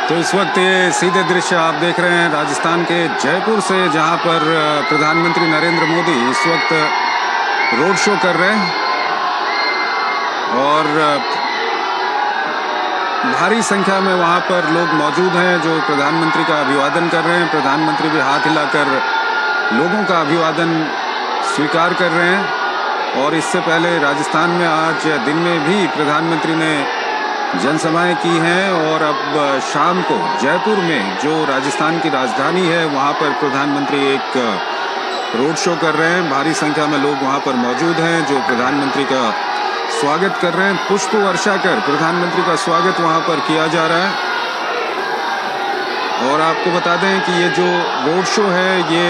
तो इस वक्त ये सीधे दृश्य आप देख रहे हैं राजस्थान के जयपुर से, जहां पर प्रधानमंत्री नरेंद्र मोदी इस वक्त रोड शो कर रहे हैं और भारी संख्या में वहां पर लोग मौजूद हैं जो प्रधानमंत्री का अभिवादन कर रहे हैं। प्रधानमंत्री भी हाथ हिलाकर लोगों का अभिवादन स्वीकार कर रहे हैं। और इससे पहले राजस्थान में आज दिन में भी प्रधानमंत्री ने जनसभाएं की हैं और अब शाम को जयपुर में जो राजस्थान की राजधानी है वहां पर प्रधानमंत्री एक रोड शो कर रहे हैं। भारी संख्या में लोग वहां पर मौजूद हैं जो प्रधानमंत्री का स्वागत कर रहे हैं। पुष्प वर्षा कर प्रधानमंत्री का स्वागत वहां पर किया जा रहा है। और आपको बता दें कि ये जो रोड शो है ये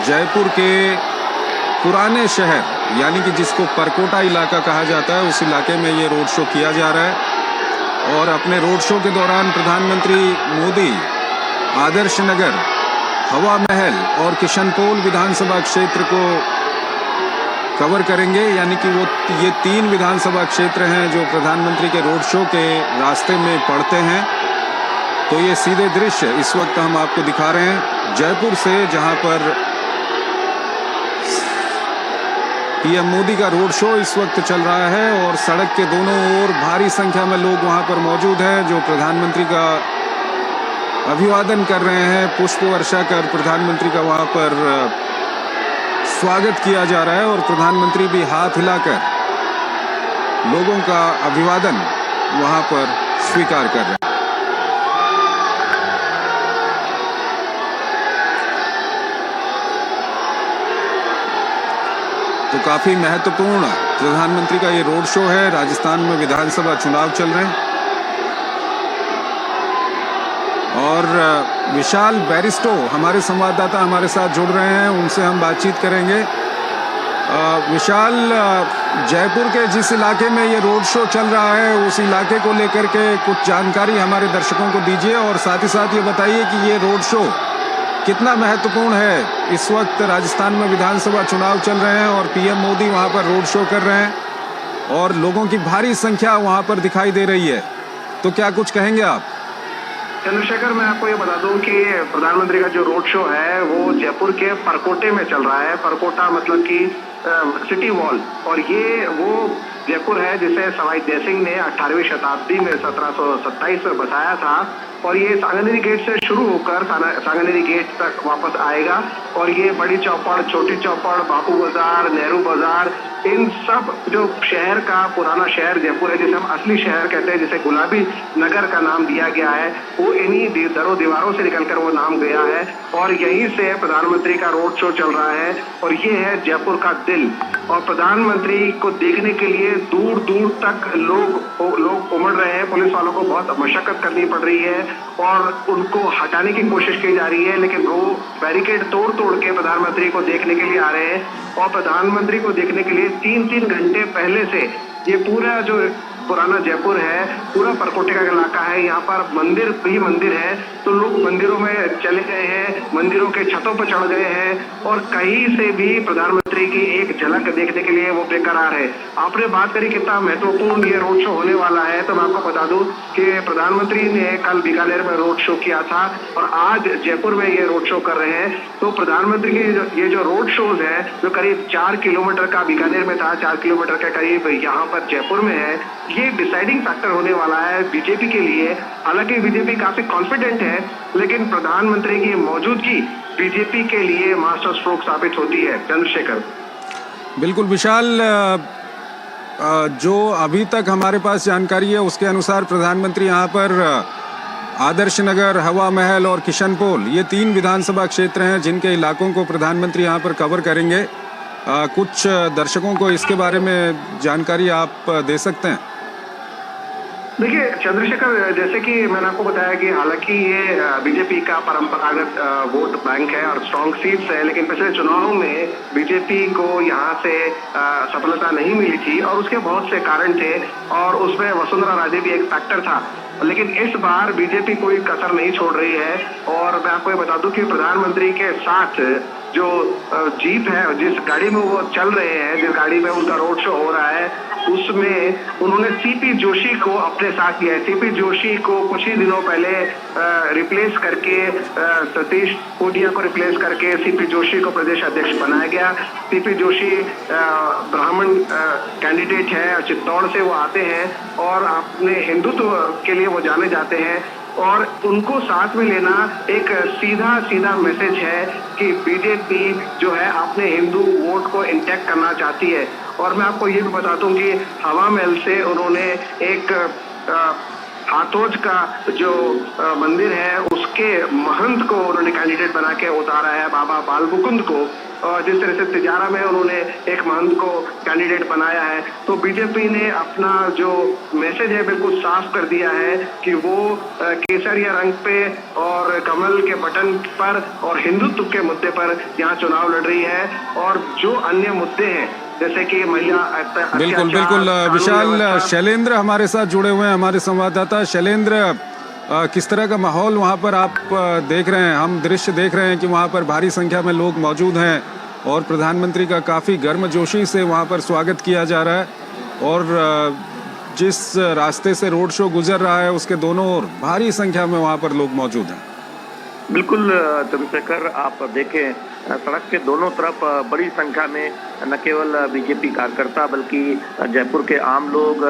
जयपुर के पुराने शहर यानी कि जिसको परकोटा इलाका कहा जाता है उस इलाके में ये रोड शो किया जा रहा है। और अपने रोड शो के दौरान प्रधानमंत्री मोदी आदर्श नगर, हवा महल और किशनपोल विधानसभा क्षेत्र को कवर करेंगे। यानी कि वो ये 3 विधानसभा क्षेत्र हैं जो प्रधानमंत्री के रोड शो के रास्ते में पड़ते हैं। तो ये सीधे दृश्य इस वक्त हम आपको दिखा रहे हैं जयपुर से, जहां पर पीएम मोदी का रोड शो इस वक्त चल रहा है और सड़क के दोनों ओर भारी संख्या में लोग वहां पर मौजूद हैं जो प्रधानमंत्री का अभिवादन कर रहे हैं। पुष्प वर्षा कर प्रधानमंत्री का वहां पर स्वागत किया जा रहा है और प्रधानमंत्री भी हाथ हिलाकर लोगों का अभिवादन वहां पर स्वीकार कर रहे हैं। तो काफी महत्वपूर्ण प्रधानमंत्री का ये रोड शो है। राजस्थान में विधानसभा चुनाव चल रहे हैं और विशाल बैरिस्टो हमारे संवाददाता हमारे साथ जुड़ रहे हैं, उनसे हम बातचीत करेंगे। विशाल, जयपुर के जिस इलाके में ये रोड शो चल रहा है उस इलाके को लेकर के कुछ जानकारी हमारे दर्शकों को दीजिए और साथ ही साथ ये बताइए कि ये रोड शो कितना महत्वपूर्ण है। इस वक्त राजस्थान में विधानसभा चुनाव चल रहे हैं और पीएम मोदी वहां पर रोड शो कर रहे हैं और लोगों की भारी संख्या वहां पर दिखाई दे रही है। तो क्या कुछ कहेंगे आप? चंद्रशेखर, मैं आपको ये बता दूं कि प्रधानमंत्री का जो रोड शो है वो जयपुर के परकोटे में चल रहा है। परकोटा मतलब कि सिटी वॉल, और ये वो जयपुर है जिसे सवाई जयसिंह ने 18वीं शताब्दी में 1727 में बसाया था। और ये सांगानेरी गेट से शुरू होकर सांगानेरी गेट तक वापस आएगा और ये बड़ी चौपड़, छोटी चौपड़, बापू बाजार, नेहरू बाजार, इन सब जो शहर का पुराना शहर जयपुर है, जिसे हम असली शहर कहते हैं, जिसे गुलाबी नगर का नाम दिया गया है, वो इन्हीं दरों दीवारों से निकलकर वो नाम गया है। और यहीं से प्रधानमंत्री का रोड शो चल रहा है और ये है जयपुर का दिल। और प्रधानमंत्री को देखने के लिए दूर दूर तक लोग उमड़ रहे हैं। पुलिस वालों को बहुत मशक्कत करनी पड़ रही है और उनको हटाने की कोशिश की जा रही है, लेकिन वो बैरिकेड तोड़ तोड़ के प्रधानमंत्री को देखने के लिए आ रहे हैं। और प्रधानमंत्री को देखने के लिए 3-3 घंटे पहले से ये पूरा जो पुराना जयपुर है, पूरा परकोटे का इलाका है, यहाँ पर मंदिर भी मंदिर है, तो लोग मंदिरों में चले गए हैं, मंदिरों के छतों पर चढ़ गए हैं और कहीं से भी प्रधानमंत्री की एक झलक देखने के लिए वो बेकरार है। आपने बात करी कितना महत्वपूर्ण ये रोड शो होने वाला है, तो मैं आपको बता दूं कि प्रधानमंत्री ने कल बीकानेर में रोड शो किया था और आज जयपुर में ये रोड शो कर रहे हैं। तो प्रधानमंत्री की ये जो रोड शोज है जो करीब 4 किलोमीटर का बीकानेर में था, 4 किलोमीटर के करीब यहाँ पर जयपुर में है, ये डिसाइडिंग फैक्टर होने वाला है बीजेपी के लिए। हालांकि बीजेपी काफी कॉन्फिडेंट है, लेकिन प्रधानमंत्री की मौजूदगी बीजेपी के लिए मास्टर स्ट्रोक साबित होती है। चंद्रशेखर, बिल्कुल विशाल, जो अभी तक हमारे पास जानकारी है उसके अनुसार प्रधानमंत्री यहाँ पर आदर्श नगर, हवा महल और किशनपोल, ये 3 विधानसभा क्षेत्र हैं जिनके इलाकों को प्रधानमंत्री यहाँ पर कवर करेंगे। कुछ दर्शकों को इसके बारे में जानकारी आप दे सकते हैं? देखिए चंद्रशेखर, जैसे कि मैंने आपको बताया कि हालांकि ये बीजेपी का परंपरागत वोट बैंक है और स्ट्रॉन्ग सीट्स है, लेकिन पिछले चुनाव में बीजेपी को यहाँ से सफलता नहीं मिली थी और उसके बहुत से कारण थे और उसमें वसुंधरा राजे भी एक फैक्टर था। लेकिन इस बार बीजेपी कोई कसर नहीं छोड़ रही है और मैं आपको ये बता दूं कि प्रधानमंत्री के साथ जो जीप है, जिस गाड़ी में वो चल रहे हैं, जिस गाड़ी में उनका रोड शो हो रहा है, उसमें उन्होंने सीपी जोशी को अपने साथ लिया है। सीपी जोशी को कुछ ही दिनों पहले रिप्लेस करके सतीश पूनिया को रिप्लेस करके सीपी जोशी को प्रदेश अध्यक्ष बनाया गया। सीपी जोशी ब्राह्मण कैंडिडेट है, चित्तौड़ से वो आते हैं और अपने हिंदुत्व के लिए वो जाने जाते हैं और उनको साथ में लेना एक सीधा मैसेज है कि बीजेपी जो है अपने हिंदू वोट को इंटैक्ट करना चाहती है। और मैं आपको ये भी बता दूं कि हवा महल से उन्होंने एक हाथोज का जो मंदिर है उसके महंत को उन्होंने कैंडिडेट बना के उतारा है, बाबा बालमुकुंद को। और जिस तरह से तिजारा में उन्होंने एक महंत को कैंडिडेट बनाया है, तो बीजेपी ने अपना जो मैसेज है बिल्कुल साफ कर दिया है कि वो केसरिया रंग पे और कमल के बटन पर और हिंदुत्व के मुद्दे पर यहाँ चुनाव लड़ रही है। और जो अन्य मुद्दे हैं जैसे कि महिला बिल्कुल विशाल, शैलेंद्र हमारे साथ जुड़े हुए हैं, हमारे संवाददाता। शैलेंद्र, किस तरह का माहौल वहाँ पर आप देख रहे हैं? हम दृश्य देख रहे हैं कि वहाँ पर भारी संख्या में लोग मौजूद हैं और प्रधानमंत्री का काफ़ी गर्मजोशी से वहाँ पर स्वागत किया जा रहा है और जिस रास्ते से रोड शो गुजर रहा है उसके दोनों ओर भारी संख्या में वहाँ पर लोग मौजूद हैं। बिल्कुल चंद्रशेखर, आप देखें सड़क के दोनों तरफ बड़ी संख्या में न केवल बीजेपी कार्यकर्ता बल्कि जयपुर के आम लोग,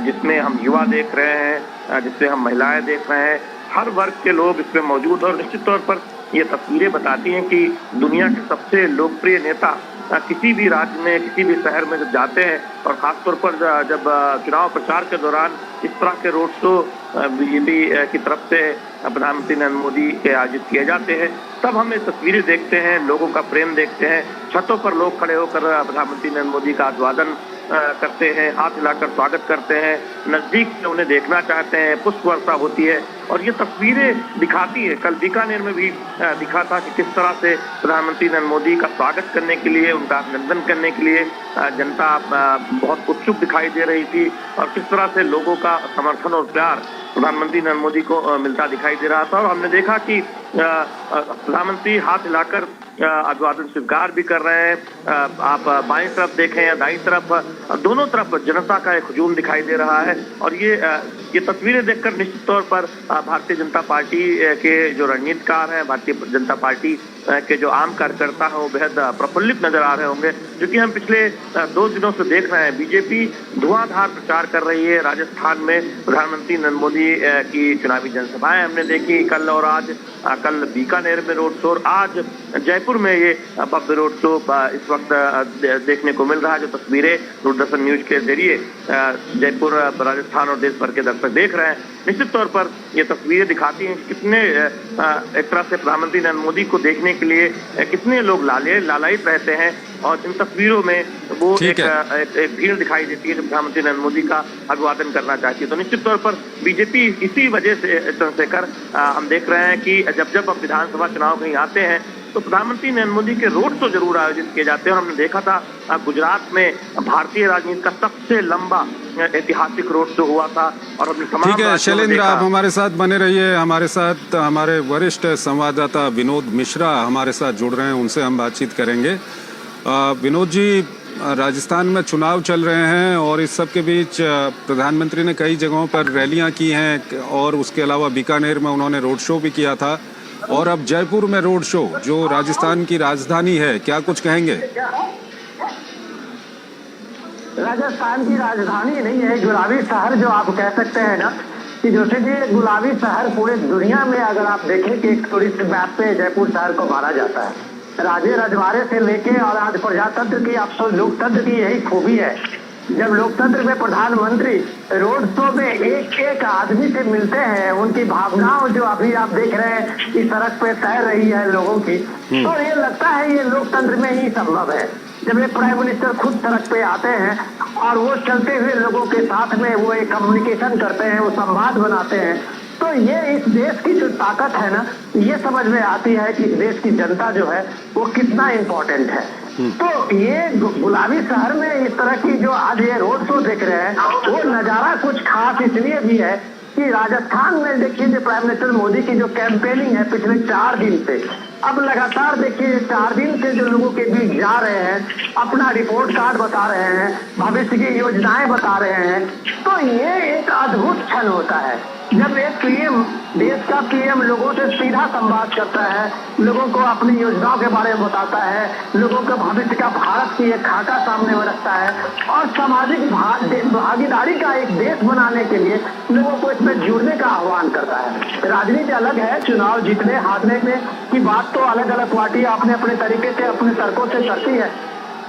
जिसमें हम युवा देख रहे हैं, जिसमें हम महिलाएं देख रहे हैं, हर वर्ग के लोग इसमें मौजूद। और निश्चित तौर पर ये तस्वीरें बताती हैं कि दुनिया के सबसे लोकप्रिय नेता किसी भी राज्य में, किसी भी शहर में जब जाते हैं और खासतौर पर जब चुनाव प्रचार के दौरान इस तरह के रोड शो बीजेपी की तरफ से प्रधानमंत्री नरेंद्र मोदी के आयोजित किए जाते हैं, तब हम ये तस्वीरें देखते हैं, लोगों का प्रेम देखते हैं। छतों पर लोग खड़े होकर प्रधानमंत्री नरेंद्र मोदी का अभिवादन करते हैं, हाथ हिलाकर स्वागत करते हैं, नजदीक से उन्हें देखना चाहते हैं, पुष्प वर्षा होती है। और ये तस्वीरें दिखाती है, कल बीकानेर में भी दिखा था कि किस तरह से प्रधानमंत्री नरेंद्र मोदी का स्वागत करने के लिए, उनका अभिनंदन करने के लिए जनता बहुत उत्सुक दिखाई दे रही थी और किस तरह से लोगों का समर्थन और प्यार प्रधानमंत्री नरेंद्र मोदी को मिलता दिखाई दे रहा था। और हमने देखा कि प्रधानमंत्री हाथ हिलाकर अभिवादन स्वीकार भी कर रहे हैं। आप बाईं तरफ देखें या दाईं तरफ, दोनों तरफ जनता का एक हुजूम दिखाई दे रहा है। और ये तस्वीरें देखकर निश्चित तौर पर भारतीय जनता पार्टी के जो रणनीतिकार हैं, भारतीय जनता पार्टी के जो आम कार्यकर्ता हैं, वो बेहद प्रफुल्लित नजर आ रहे होंगे, क्योंकि हम पिछले 2 दिनों से देख रहे हैं बीजेपी धुआंधार प्रचार कर रही है। राजस्थान में प्रधानमंत्री नरेंद्र मोदी की चुनावी जनसभाएं हमने देखी कल और आज, कल बीकानेर में रोड शो, आज जयपुर में ये भव्य रोड शो इस वक्त देखने को मिल रहा है। जो तस्वीरें दूरदर्शन न्यूज के जरिए जयपुर, राजस्थान और देश भर के दर्शक देख रहे हैं, निश्चित तौर पर ये तस्वीरें दिखाती हैं कितने एक तरह से प्रधानमंत्री नरेंद्र मोदी को देखने के लिए कितने लोग लालायित रहते हैं। और इन तस्वीरों में वो एक भीड़ दिखाई देती है जो प्रधानमंत्री नरेंद्र मोदी का अभिवादन करना चाहती है। तो निश्चित तौर पर बीजेपी इसी वजह से चंद्रशेखर हम देख रहे हैं कि जब अब विधानसभा चुनाव कहीं आते हैं तो प्रधानमंत्री नरेंद्र मोदी के रोड शो जरूर आयोजित किए जाते हैं। और हमने देखा था गुजरात में भारतीय राजनीति का सबसे लंबा ऐतिहासिक रोड शो हुआ था। और हमने ठीक है शैलेंद्र, आप हमारे साथ बने रहिए। हमारे साथ हमारे वरिष्ठ संवाददाता विनोद मिश्रा हमारे साथ जुड़ रहे हैं, उनसे हम बातचीत करेंगे। विनोद जी, राजस्थान में चुनाव चल रहे हैं और इस सब के बीच प्रधानमंत्री ने कई जगहों पर रैलियां की हैं और उसके अलावा बीकानेर में उन्होंने रोड शो भी किया था और अब जयपुर में रोड शो, जो राजस्थान की राजधानी है, क्या कुछ कहेंगे? राजस्थान की राजधानी नहीं है, गुलाबी शहर जो आप कह सकते हैं ना, कि जैसे कि गुलाबी शहर पूरे दुनिया में अगर आप देखें कि एक टूरिस्ट मैप पे जयपुर शहर को माना जाता है। राजे रजवाड़े से लेके और आज प्रजातंत्र की, आप लोकतंत्र की यही खूबी है। जब लोकतंत्र में प्रधानमंत्री रोड शो में एक एक आदमी से मिलते हैं, उनकी भावनाओं जो अभी आप देख रहे हैं कि सड़क पे तैर रही है लोगों की, तो ये लगता है ये लोकतंत्र में ही संभव है। जब एक प्राइम मिनिस्टर खुद सड़क पे आते हैं और वो चलते हुए लोगों के साथ में वो एक कम्युनिकेशन करते हैं, वो संवाद बनाते हैं, तो ये इस देश की जो ताकत है ना, ये समझ में आती है कि देश की जनता जो है वो कितना इम्पोर्टेंट है। तो ये गुलाबी शहर में इस तरह की जो आज ये रोड शो देख रहे हैं, वो नजारा कुछ खास इसलिए भी है कि राजस्थान में देखिए जो प्राइम मिनिस्टर मोदी की जो कैंपेनिंग है पिछले 4 दिन से, अब लगातार देखिए 4 दिन से जो लोगों के बीच जा रहे हैं, अपना रिपोर्ट कार्ड बता रहे हैं, भविष्य की योजनाएं बता रहे हैं, तो ये एक अद्भुत क्षण होता है जब एक पीएम, देश का पीएम लोगों से सीधा संवाद करता है, लोगों को अपनी योजनाओं के बारे में बताता है, लोगों के भविष्य का भारत की एक खाका सामने में रखता है और सामाजिक भागीदारी का एक देश बनाने के लिए लोगों को इसमें जुड़ने का आह्वान करता है। राजनीति अलग है, चुनाव जीतने हारने में की बात तो अलग अलग पार्टी अपने अपने तरीके से अपने तर्कों से करती है,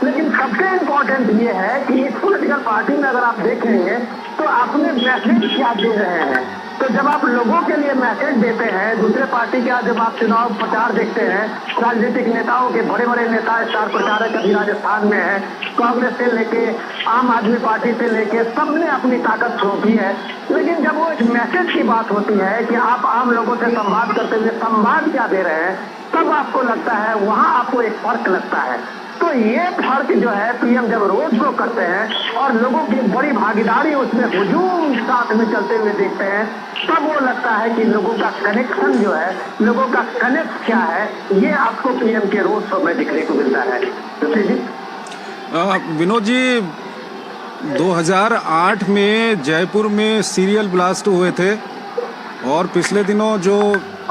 लेकिन सबसे इम्पोर्टेंट ये है कि इस पॉलिटिकल पार्टी में अगर आप देखेंगे तो अपने मैसेज क्या दे रहे हैं। तो जब आप लोगों के लिए मैसेज देते हैं, दूसरे पार्टी का जब आप चुनाव प्रचार देखते हैं, राजनीतिक नेताओं के बड़े बड़े नेता स्टार प्रचारक अभी राजस्थान में है, कांग्रेस से लेके आम आदमी पार्टी से लेके सबने अपनी ताकत सौंपी है, लेकिन जब वो एक मैसेज की बात होती है कि आप आम लोगों से संवाद करते हुए संवाद क्या दे रहे हैं, तब आपको लगता है वहां आपको एक फर्क लगता है। तो ये फर्क जो है पीएम जब रोड शो करते हैं और लोगों की बड़ी भागीदारी उसमें हुजूम साथ में चलते हुए देखते हैं, तब वो लगता है कि लोगों का कनेक्शन जो है, लोगों का कनेक्ट क्या है, ये आपको पीएम के रोड शो में दिखने को मिलता है। विनोद जी, 2008 में जयपुर में सीरियल ब्लास्ट हुए थे और पिछले दिनों जो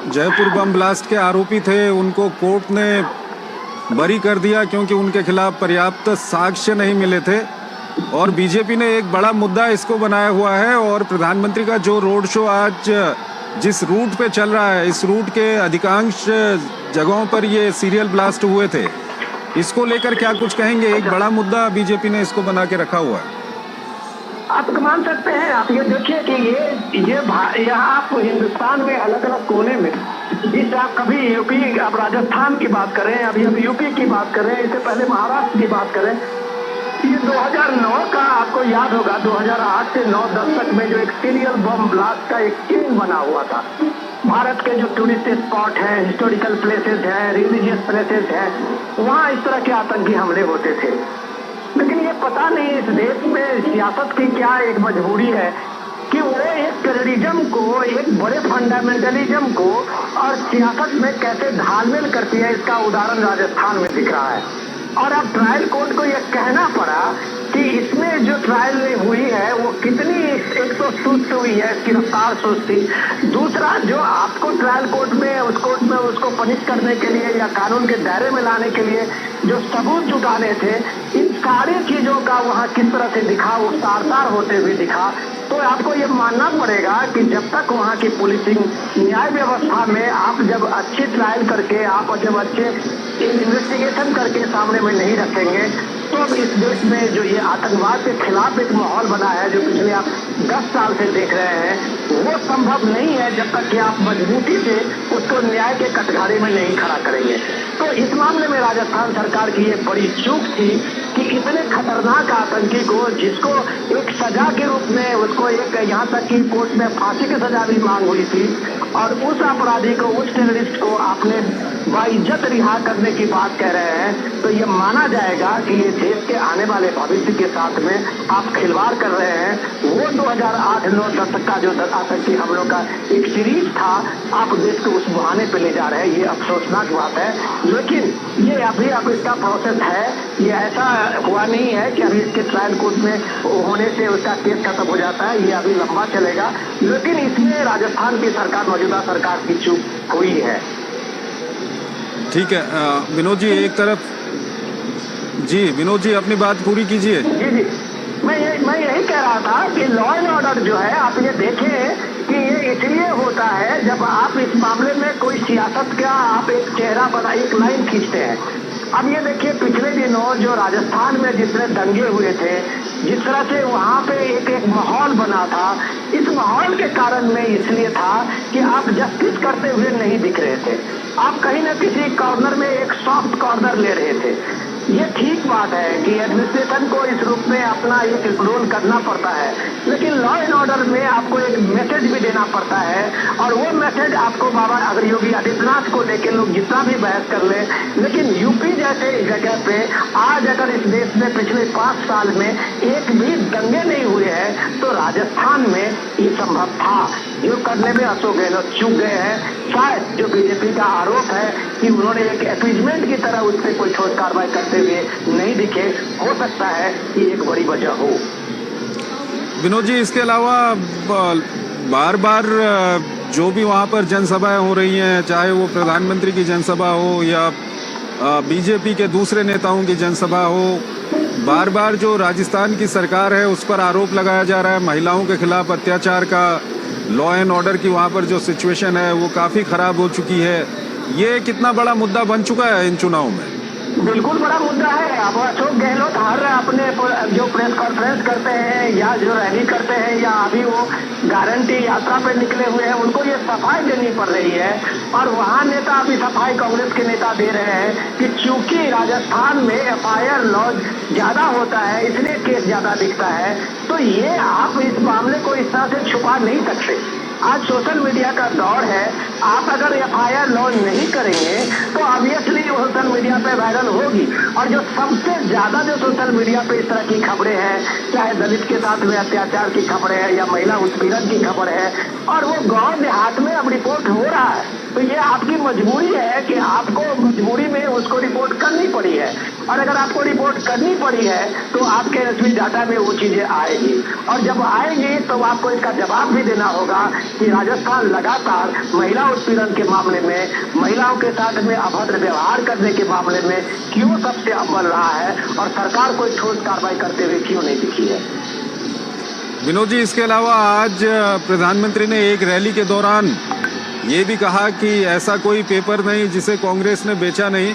जयपुर बम ब्लास्ट के आरोपी थे उनको कोर्ट ने बरी कर दिया क्योंकि उनके खिलाफ पर्याप्त साक्ष्य नहीं मिले थे। और बीजेपी ने एक बड़ा मुद्दा इसको बनाया हुआ है और प्रधानमंत्री का जो रोड शो आज जिस रूट पे चल रहा है, इस रूट के अधिकांश जगहों पर ये सीरियल ब्लास्ट हुए थे, इसको लेकर क्या कुछ कहेंगे? एक बड़ा मुद्दा बीजेपी ने इसको बना के रखा हुआ है। आप मान सकते हैं, आप ये देखिए कि ये यहाँ आप हिंदुस्तान में अलग अलग कोने में, जिस आप कभी यूपी, आप राजस्थान की बात करें, अभी यूपी की बात करें, इससे पहले महाराष्ट्र की बात करें, ये 2009 का आपको याद होगा, 2008 से 9-10 तक में जो एक सीरियल बम ब्लास्ट का एक किंग बना हुआ था। भारत के जो टूरिस्ट स्पॉट हैं, हिस्टोरिकल प्लेसेस हैं, रिलीजियस प्लेसेस हैं, वहाँ इस तरह के आतंकी हमले होते थे। लेकिन ये पता नहीं इस देश में सियासत की क्या एक मजबूरी है कि वो एक टेररिज्म को, एक बड़े फंडामेंटलिज्म को और सियासत में कैसे घालमेल करती है, इसका उदाहरण राजस्थान में दिख रहा है। और अब ट्रायल कोर्ट को यह कहना पड़ा कि इसमें जो ट्रायल हुई है वो कितनी, एक तो सुस्त हुई है, इसकी रफ्तार सुस्त थी। दूसरा, जो आपको ट्रायल कोर्ट में उसको पनिश करने के लिए या कानून के दायरे में लाने के लिए जो सबूत जुटाने थे, इन सारी चीजों का वहाँ किस तरह से दिखा, वो तार होते हुए दिखा। तो आपको ये मानना पड़ेगा कि जब तक वहाँ की पुलिसिंग, न्याय व्यवस्था में आप जब अच्छी ट्रायल करके, आप जब अच्छे इन्वेस्टिगेशन करके सामने में नहीं रखेंगे, तो अब इस देश में जो ये आतंकवाद के खिलाफ एक माहौल बना है, जो पिछले आप 10 साल से देख रहे हैं, वो संभव नहीं है जब तक कि आप मजबूती से उसको न्याय के कटघरे में नहीं खड़ा करेंगे। तो इस मामले में राजस्थान सरकार की ये बड़ी चूक थी कि इतने खतरनाक आतंकी को, जिसको एक सजा के रूप में उसको एक, यहाँ तक कि कोर्ट में फांसी की सजा भी मांग हुई थी, और उस अपराधी को, उस टेररिस्ट को आपने बाइज्जत रिहा करने की बात कह रहे हैं, तो ये माना जाएगा कि ये देश के आने वाले भविष्य के साथ में आप खिलवाड़ कर रहे हैं। वो 2008-9 तक का जो आतंकी हमलों का एक सीरीज था, आप देश को उस बहाने पे ले जा रहे हैं। ये अफसोसनाक बात है, लेकिन ये अभी अब इसका प्रोसेस है। ये ऐसा हुआ नहीं है कि अभी इसके ट्रायल कोर्ट में होने से उसका केस खत्म हो जाता है, ये अभी लंबा चलेगा। लेकिन इसमें राजस्थान की सरकार, मौजूदा सरकार की चूक हुई है। ठीक है विनोद जी, एक तरफ जी, विनोद जी अपनी बात पूरी कीजिए। जी, मैं यही कह रहा था कि लॉ एंड ऑर्डर जो है, आप ये देखें कि ये इसलिए होता है जब आप इस मामले में कोई सियासत का आप एक चेहरा बना, एक लाइन खींचते हैं। अब ये देखिए, पिछले दिनों जो राजस्थान में जितने दंगे हुए थे, जिस तरह से वहाँ पे एक माहौल बना था, इस माहौल के कारण में इसलिए था कि आप जस्टिस करते हुए नहीं दिख रहे थे। आप कहीं न किसी कॉर्नर में एक सॉफ्ट कॉर्नर ले रहे थे। ये ठीक बात है कि एडमिनिस्ट्रेशन को इस रूप में अपना एक रोल करना पड़ता है, लेकिन लॉ एंड ऑर्डर में आपको एक मैसेज भी देना पड़ता है। और वो मैसेज आपको बाबा अगर योगी आदित्यनाथ को लेकर लोग जितना भी बहस कर ले, लेकिन यूपी जैसे जगह पे आज अगर इस देश में पिछले 5 साल में एक भी दंगे नहीं हुए हैं, तो राजस्थान में ये संभव था। जो करने में अशोक गहलोत चूक गए हैं। शायद जो बीजेपी का आरोप है कि उन्होंने एक एपीजमेंट की तरह उस पर कोई ठोस कार्रवाई करते हुए नहीं दिखे, हो सकता है कि एक बड़ी वजह हो। विनोद जी, इसके अलावा बार बार जो भी वहाँ पर जनसभाएं हो रही हैं, चाहे वो प्रधानमंत्री की जनसभा हो या बीजेपी के दूसरे नेताओं की जनसभा हो, बार बार जो राजस्थान की सरकार है उस पर आरोप लगाया जा रहा है महिलाओं के खिलाफ अत्याचार का। लॉ एंड ऑर्डर की वहाँ पर जो सिचुएशन है वो काफ़ी ख़राब हो चुकी है। ये कितना बड़ा मुद्दा बन चुका है इन चुनाव में? बिल्कुल बड़ा मुद्दा है। अब अशोक गहलोत हर अपने जो प्रेस कॉन्फ्रेंस करते हैं या जो रैली करते हैं या अभी वो गारंटी यात्रा पे निकले हुए हैं, उनको ये सफाई देनी पड़ रही है। और वहाँ नेता अभी सफाई कांग्रेस के नेता दे रहे हैं कि चूंकि राजस्थान में FIR लॉज ज्यादा होता है इसलिए केस ज्यादा दिखता है। तो ये आप इस मामले को इस तरह से छुपा नहीं सकते। आज सोशल मीडिया का दौर है। आप अगर FIR लॉन्च नहीं करेंगे तो ऑब्वियसली सोशल मीडिया पे वायरल होगी। और जो सबसे ज्यादा जो सोशल मीडिया पे इस तरह की खबरें हैं, चाहे दलित के साथ में अत्याचार की खबरें हैं या महिला उत्पीड़न की खबर है, और वो गांव देहात में अब रिपोर्ट हो रहा है, तो ये आपकी मजबूरी है कि आपको मजबूरी में उसको रिपोर्ट करनी पड़ी है। और अगर आपको रिपोर्ट करनी पड़ी है तो आपके एसपी डाटा में वो चीजें आएगी। और जब आएगी तो आपको इसका जवाब भी देना होगा कि राजस्थान लगातार महिला उत्पीड़न के मामले में, महिलाओं के साथ में अभद्र व्यवहार करने के मामले में क्यों सबसे अव्वल रहा है और सरकार कोई ठोस कार्रवाई करते हुए क्यों नहीं दिखी है। विनोद जी, इसके अलावा आज प्रधानमंत्री ने एक रैली के दौरान ये भी कहा कि ऐसा कोई पेपर नहीं जिसे कांग्रेस ने बेचा नहीं।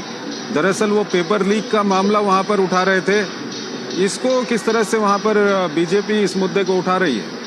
दरअसल वो पेपर लीक का मामला वहाँ पर उठा रहे थे। इसको किस तरह से वहाँ पर बीजेपी इस मुद्दे को उठा रही है?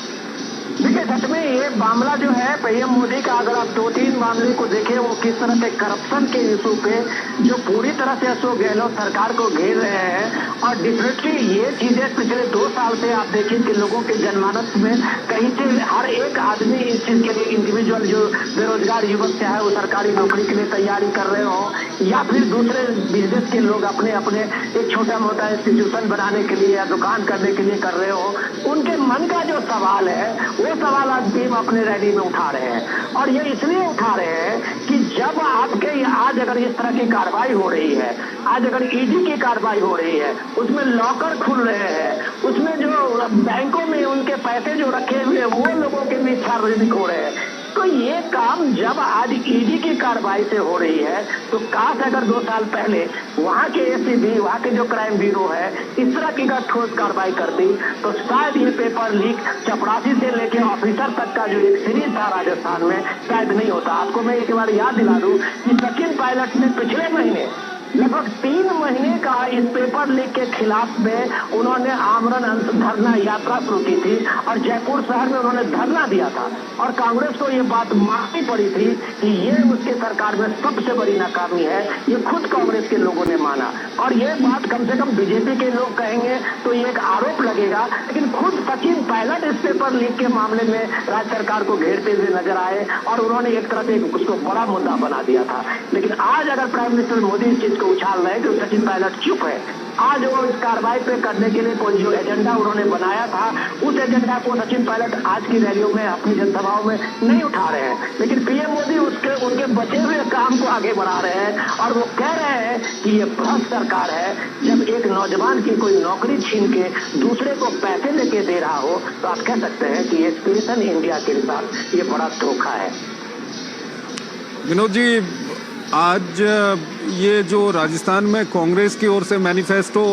देखिए, सच में ये मामला जो है पीएम मोदी का, अगर आप 2-3 मामले को देखें वो किस तरह से करप्शन के इशू पे जो पूरी तरह से अशोक गहलोत सरकार को घेर रहे हैं। और डेफिनेटली ये चीजें पिछले 2 साल से आप देखिए कि लोगों के जनमानस में कहीं से हर एक आदमी इस चीज के लिए, इंडिविजुअल जो बेरोजगार युवक चाहे वो सरकारी नौकरी के लिए तैयारी कर रहे हो या फिर दूसरे बिजनेस के लोग अपने अपने एक छोटा मोटा इंस्टीट्यूशन बनाने के लिए या दुकान करने के लिए कर रहे हो, उनके मन का जो सवाल है वो सवाल आज टीम अपने रैली में उठा रहे हैं। और ये इसलिए उठा रहे हैं कि जब आपके आज अगर इस तरह की कार्रवाई हो रही है, आज अगर ईडी की कार्रवाई हो रही है, उसमें लॉकर खुल रहे हैं, उसमें जो बैंकों में उनके पैसे जो रखे हुए वो लोगों के बीच सार्वजनिक हो रहे हैं, तो ये काम जब आज ईडी की कार्रवाई से हो रही है तो काश अगर 2 साल पहले वहाँ के एसीबी, वहाँ के जो क्राइम ब्यूरो है इस तरह की ठोस कार्रवाई करती तो शायद ये पेपर लीक चपरासी से लेके ऑफिसर तक का जो एक सीरीज था राजस्थान में शायद नहीं होता। आपको मैं एक बार याद दिला दूं कि सचिन पायलट ने पिछले महीने लगभग 3 महीने का इस पेपर लीक के खिलाफ में उन्होंने आमरण धरना यात्रा शुरू की थी और जयपुर शहर में उन्होंने धरना दिया था। और कांग्रेस को ये बात माननी पड़ी थी कि ये उसके सरकार में सबसे बड़ी नाकामी है। ये खुद कांग्रेस के लोगों ने माना और ये बात कम से कम बीजेपी के लोग कहेंगे तो ये एक आरोप लगेगा, लेकिन खुद सचिन पायलट इस पेपर लीक के मामले में राज्य सरकार को घेरते हुए नजर आए और उन्होंने एक तरह से उसको बड़ा मुद्दा बना दिया था। लेकिन आज अगर प्राइम मिनिस्टर मोदी इस चीज उछाल रहे कि सचिन पायलट चुप है, आज वो इस कार्रवाई पे करने के लिए कोई जो एजेंडा उन्होंने बनाया था उस एजेंडा को सचिन पायलट आज की रैलियों में अपनी जनसभाओं में नहीं उठा रहे हैं, लेकिन पीएम मोदी उनके बचे हुए काम को आगे बढ़ा रहे हैं और वो कह रहे हैं कि ये भ्रष्ट सरकार है। जब एक नौजवान की कोई नौकरी छीन के दूसरे को पैसे लेके दे रहा हो तो आप कह सकते हैं कि एस्पिरेशन इंडिया के साथ ये बड़ा धोखा है। विनोद जी, आज ये जो राजस्थान में कांग्रेस की ओर से मैनिफेस्टो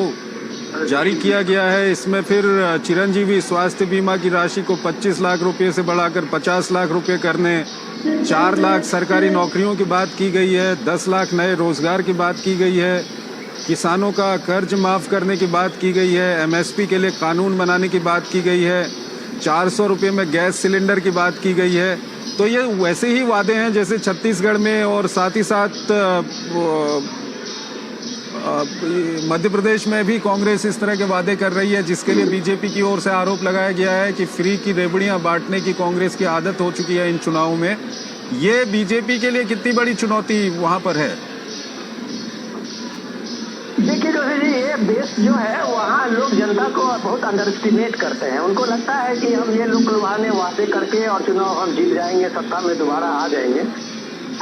जारी किया गया है, इसमें फिर चिरंजीवी स्वास्थ्य बीमा की राशि को 25 लाख रुपए से बढ़ाकर 50 लाख रुपए करने, 4 लाख सरकारी नौकरियों की बात की गई है, 10 लाख नए रोजगार की बात की गई है, किसानों का कर्ज माफ करने की बात की गई है, एमएसपी के लिए कानून बनाने की बात की गई है, 400 रुपये में गैस सिलेंडर की बात की गई है। तो ये वैसे ही वादे हैं जैसे छत्तीसगढ़ में और साथ ही साथ मध्य प्रदेश में भी कांग्रेस इस तरह के वादे कर रही है, जिसके लिए बीजेपी की ओर से आरोप लगाया गया है कि फ्री की रेवड़ियां बांटने की कांग्रेस की आदत हो चुकी है इन चुनावों में। ये बीजेपी के लिए कितनी बड़ी चुनौती वहां पर है? देखिए जोशी जी, ये देश जो है वहाँ लोग जनता को बहुत अंडर एस्टिमेट करते हैं। उनको लगता है कि हम ये लोग लुभाने वादे करके और चुनाव हम जीत जाएंगे, सत्ता में दोबारा आ जाएंगे।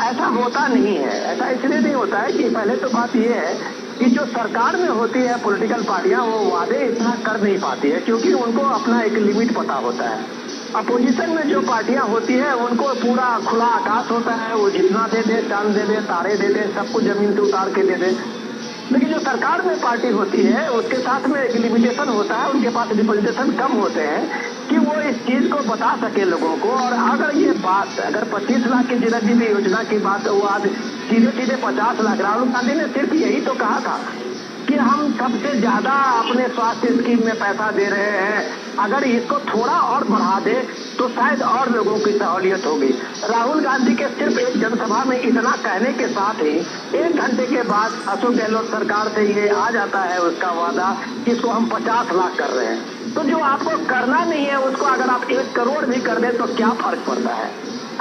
ऐसा होता नहीं है। ऐसा इसलिए नहीं होता है कि पहले तो बात ये है कि जो सरकार में होती है पॉलिटिकल पार्टियां, वो वादे इतना कर नहीं पाती है, क्योंकि उनको अपना एक लिमिट पता होता है। अपोजिशन में जो पार्टियां होती है उनको पूरा खुला आकाश होता है, वो जितना दे दे, चांद दे दे, तारे दे दे, सबको जमीन से उतार के दे दे। लेकिन जो सरकार में पार्टी होती है उसके साथ में एक लिमिटेशन होता है, उनके पास रिप्रेजेंटेशन कम होते हैं कि वो इस चीज को बता सके लोगों को। और अगर ये बात, अगर 25 लाख की जनजीवी योजना की बात, वो आज सीधे सीधे 50 लाख, राहुल गांधी ने सिर्फ यही तो कहा था कि हम सबसे ज्यादा अपने स्वास्थ्य स्कीम में पैसा दे रहे हैं, अगर इसको थोड़ा और बढ़ा दे तो शायद और लोगों की सहूलियत होगी। राहुल गांधी के सिर्फ एक जनसभा में इतना कहने के साथ ही 1 घंटे के बाद अशोक गहलोत सरकार से ये आ जाता है उसका वादा कि इसको हम 50 लाख कर रहे हैं। तो जो आपको करना नहीं है उसको अगर आप 1 करोड़ भी कर दे तो क्या फर्क पड़ता है?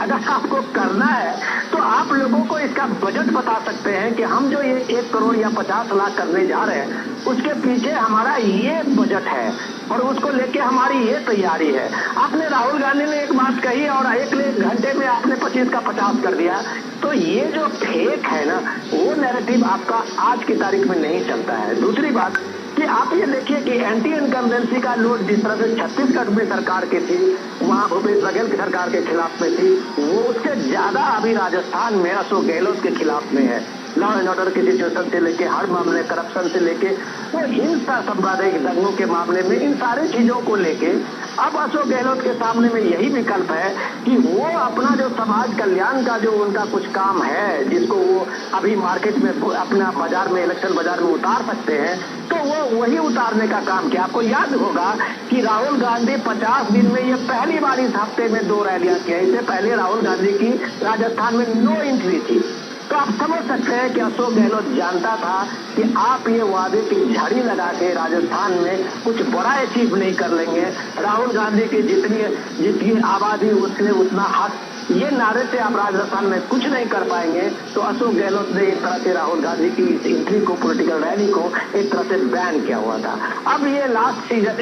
अगर आपको करना है तो आप लोगों को इसका बजट बता सकते हैं कि हम जो ये 1 करोड़ या 50 लाख करने जा रहे हैं उसके पीछे हमारा ये बजट है और उसको लेके हमारी ये तैयारी है। आपने राहुल गांधी ने एक बात कही और 1 घंटे में आपने 25 का 50 कर दिया। तो ये जो फेक है ना, वो नैरेटिव आपका आज की तारीख में नहीं चलता है। दूसरी बात कि आप ये देखिए कि एंटी इनकम्बेंसी का लोड जिस तरह से छत्तीसगढ़ में सरकार की थी, वहाँ भूपेश बघेल की सरकार के खिलाफ में थी, वो उससे ज्यादा अभी राजस्थान में अशोक गहलोत के खिलाफ में है। लॉ एंड ऑर्डर की सिचुएशन से लेके हर मामले, करप्शन से लेके वो हिंसा, सांप्रदायिक दंगों के मामले में, इन सारी चीजों को लेके अब अशोक गहलोत के सामने में यही विकल्प है कि वो अपना जो समाज कल्याण का जो उनका कुछ काम है, जिसको वो अभी मार्केट में अपना बाजार में, इलेक्शन बाजार में उतार सकते हैं, तो वो वही उतारने का काम किया। आपको याद होगा कि राहुल गांधी 50 दिन में ये पहली बार इस हफ्ते में 2 रैलियां किया। इससे पहले राहुल गांधी की राजस्थान में नो एंट्री थी। तो आप समझ सकते हैं कि अशोक गहलोत जानता था कि आप ये वादे की झाड़ी लगा के राजस्थान में कुछ बड़ा अचीव नहीं कर लेंगे। राहुल गांधी की जितनी आबादी उसने उतना हक, ये नारे से आप राजस्थान में कुछ नहीं कर पाएंगे। तो अशोक गहलोत ने एक तरह से राहुल गांधी की इस एंट्री को, पॉलिटिकल रैली को एक तरह से बैन किया हुआ था। अब ये लास्ट सीजन,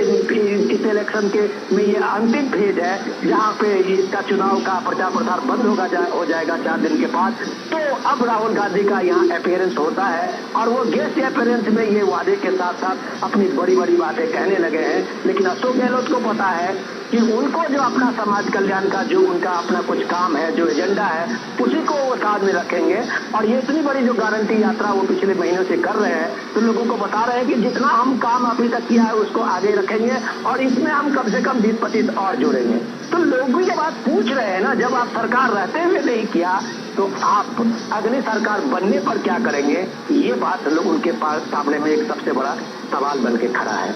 इस इलेक्शन के में ये अंतिम फेज है जहाँ पे इसका चुनाव का प्रचार प्रसार बंद हो जाएगा 4 दिन के बाद। तो अब राहुल गांधी का यहाँ अपीयरेंस होता है और वो गेस्ट अपीयरेंस में ये वादे के साथ साथ अपनी बड़ी बड़ी बातें कहने लगे हैं। लेकिन अशोक गहलोत को पता है कि उनको जो अपना समाज कल्याण का जो उनका अपना कुछ काम है, जो एजेंडा है, उसी को वो साथ में रखेंगे। और ये इतनी बड़ी जो गारंटी यात्रा वो पिछले महीनों से कर रहे हैं, तो लोगों को बता रहे हैं कि जितना हम काम अभी तक किया है उसको आगे रखेंगे और इसमें हम कम से कम 20-25 और जोड़ेंगे। तो लोग भी ये बात पूछ रहे हैं ना, जब आप सरकार रहते हुए नहीं किया तो आप अगली सरकार बनने पर क्या करेंगे? ये बात लोग उनके पास सामने में एक सबसे बड़ा सवाल बन के खड़ा है।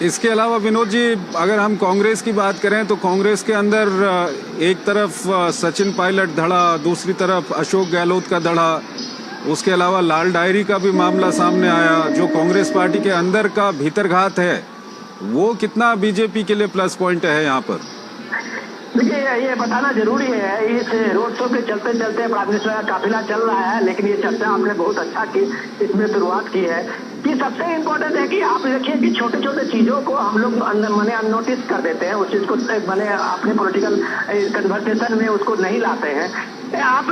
इसके अलावा विनोद जी, अगर हम कांग्रेस की बात करें तो कांग्रेस के अंदर एक तरफ सचिन पायलट धड़ा, दूसरी तरफ अशोक गहलोत का धड़ा, उसके अलावा लाल डायरी का भी मामला सामने आया। जो कांग्रेस पार्टी के अंदर का भीतरघात है वो कितना बीजेपी के लिए प्लस पॉइंट है यहाँ पर? देखिए, ये बताना जरूरी है। इस रोड शो के चलते चलते प्राइम मिनिस्टर का काफिला चल रहा है, लेकिन ये चर्चा आपने बहुत अच्छा की, इसमें शुरुआत की है कि सबसे इम्पोर्टेंट है कि आप देखिए कि छोटे छोटे चीजों को हम लोग मैंने अननोटिस कर देते हैं, उस चीज को मैंने अपने पॉलिटिकल कन्वर्सेशन में उसको नहीं लाते हैं। आप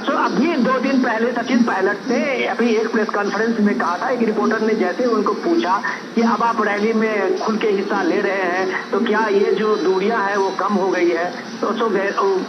अभी 2 दिन पहले सचिन पायलट ने अभी एक प्रेस कॉन्फ्रेंस में कहा था, एक रिपोर्टर ने जैसे उनको पूछा कि अब आप रैली में खुल के हिस्सा ले रहे हैं तो क्या ये जो दूरियां है वो कम हो गई है? तो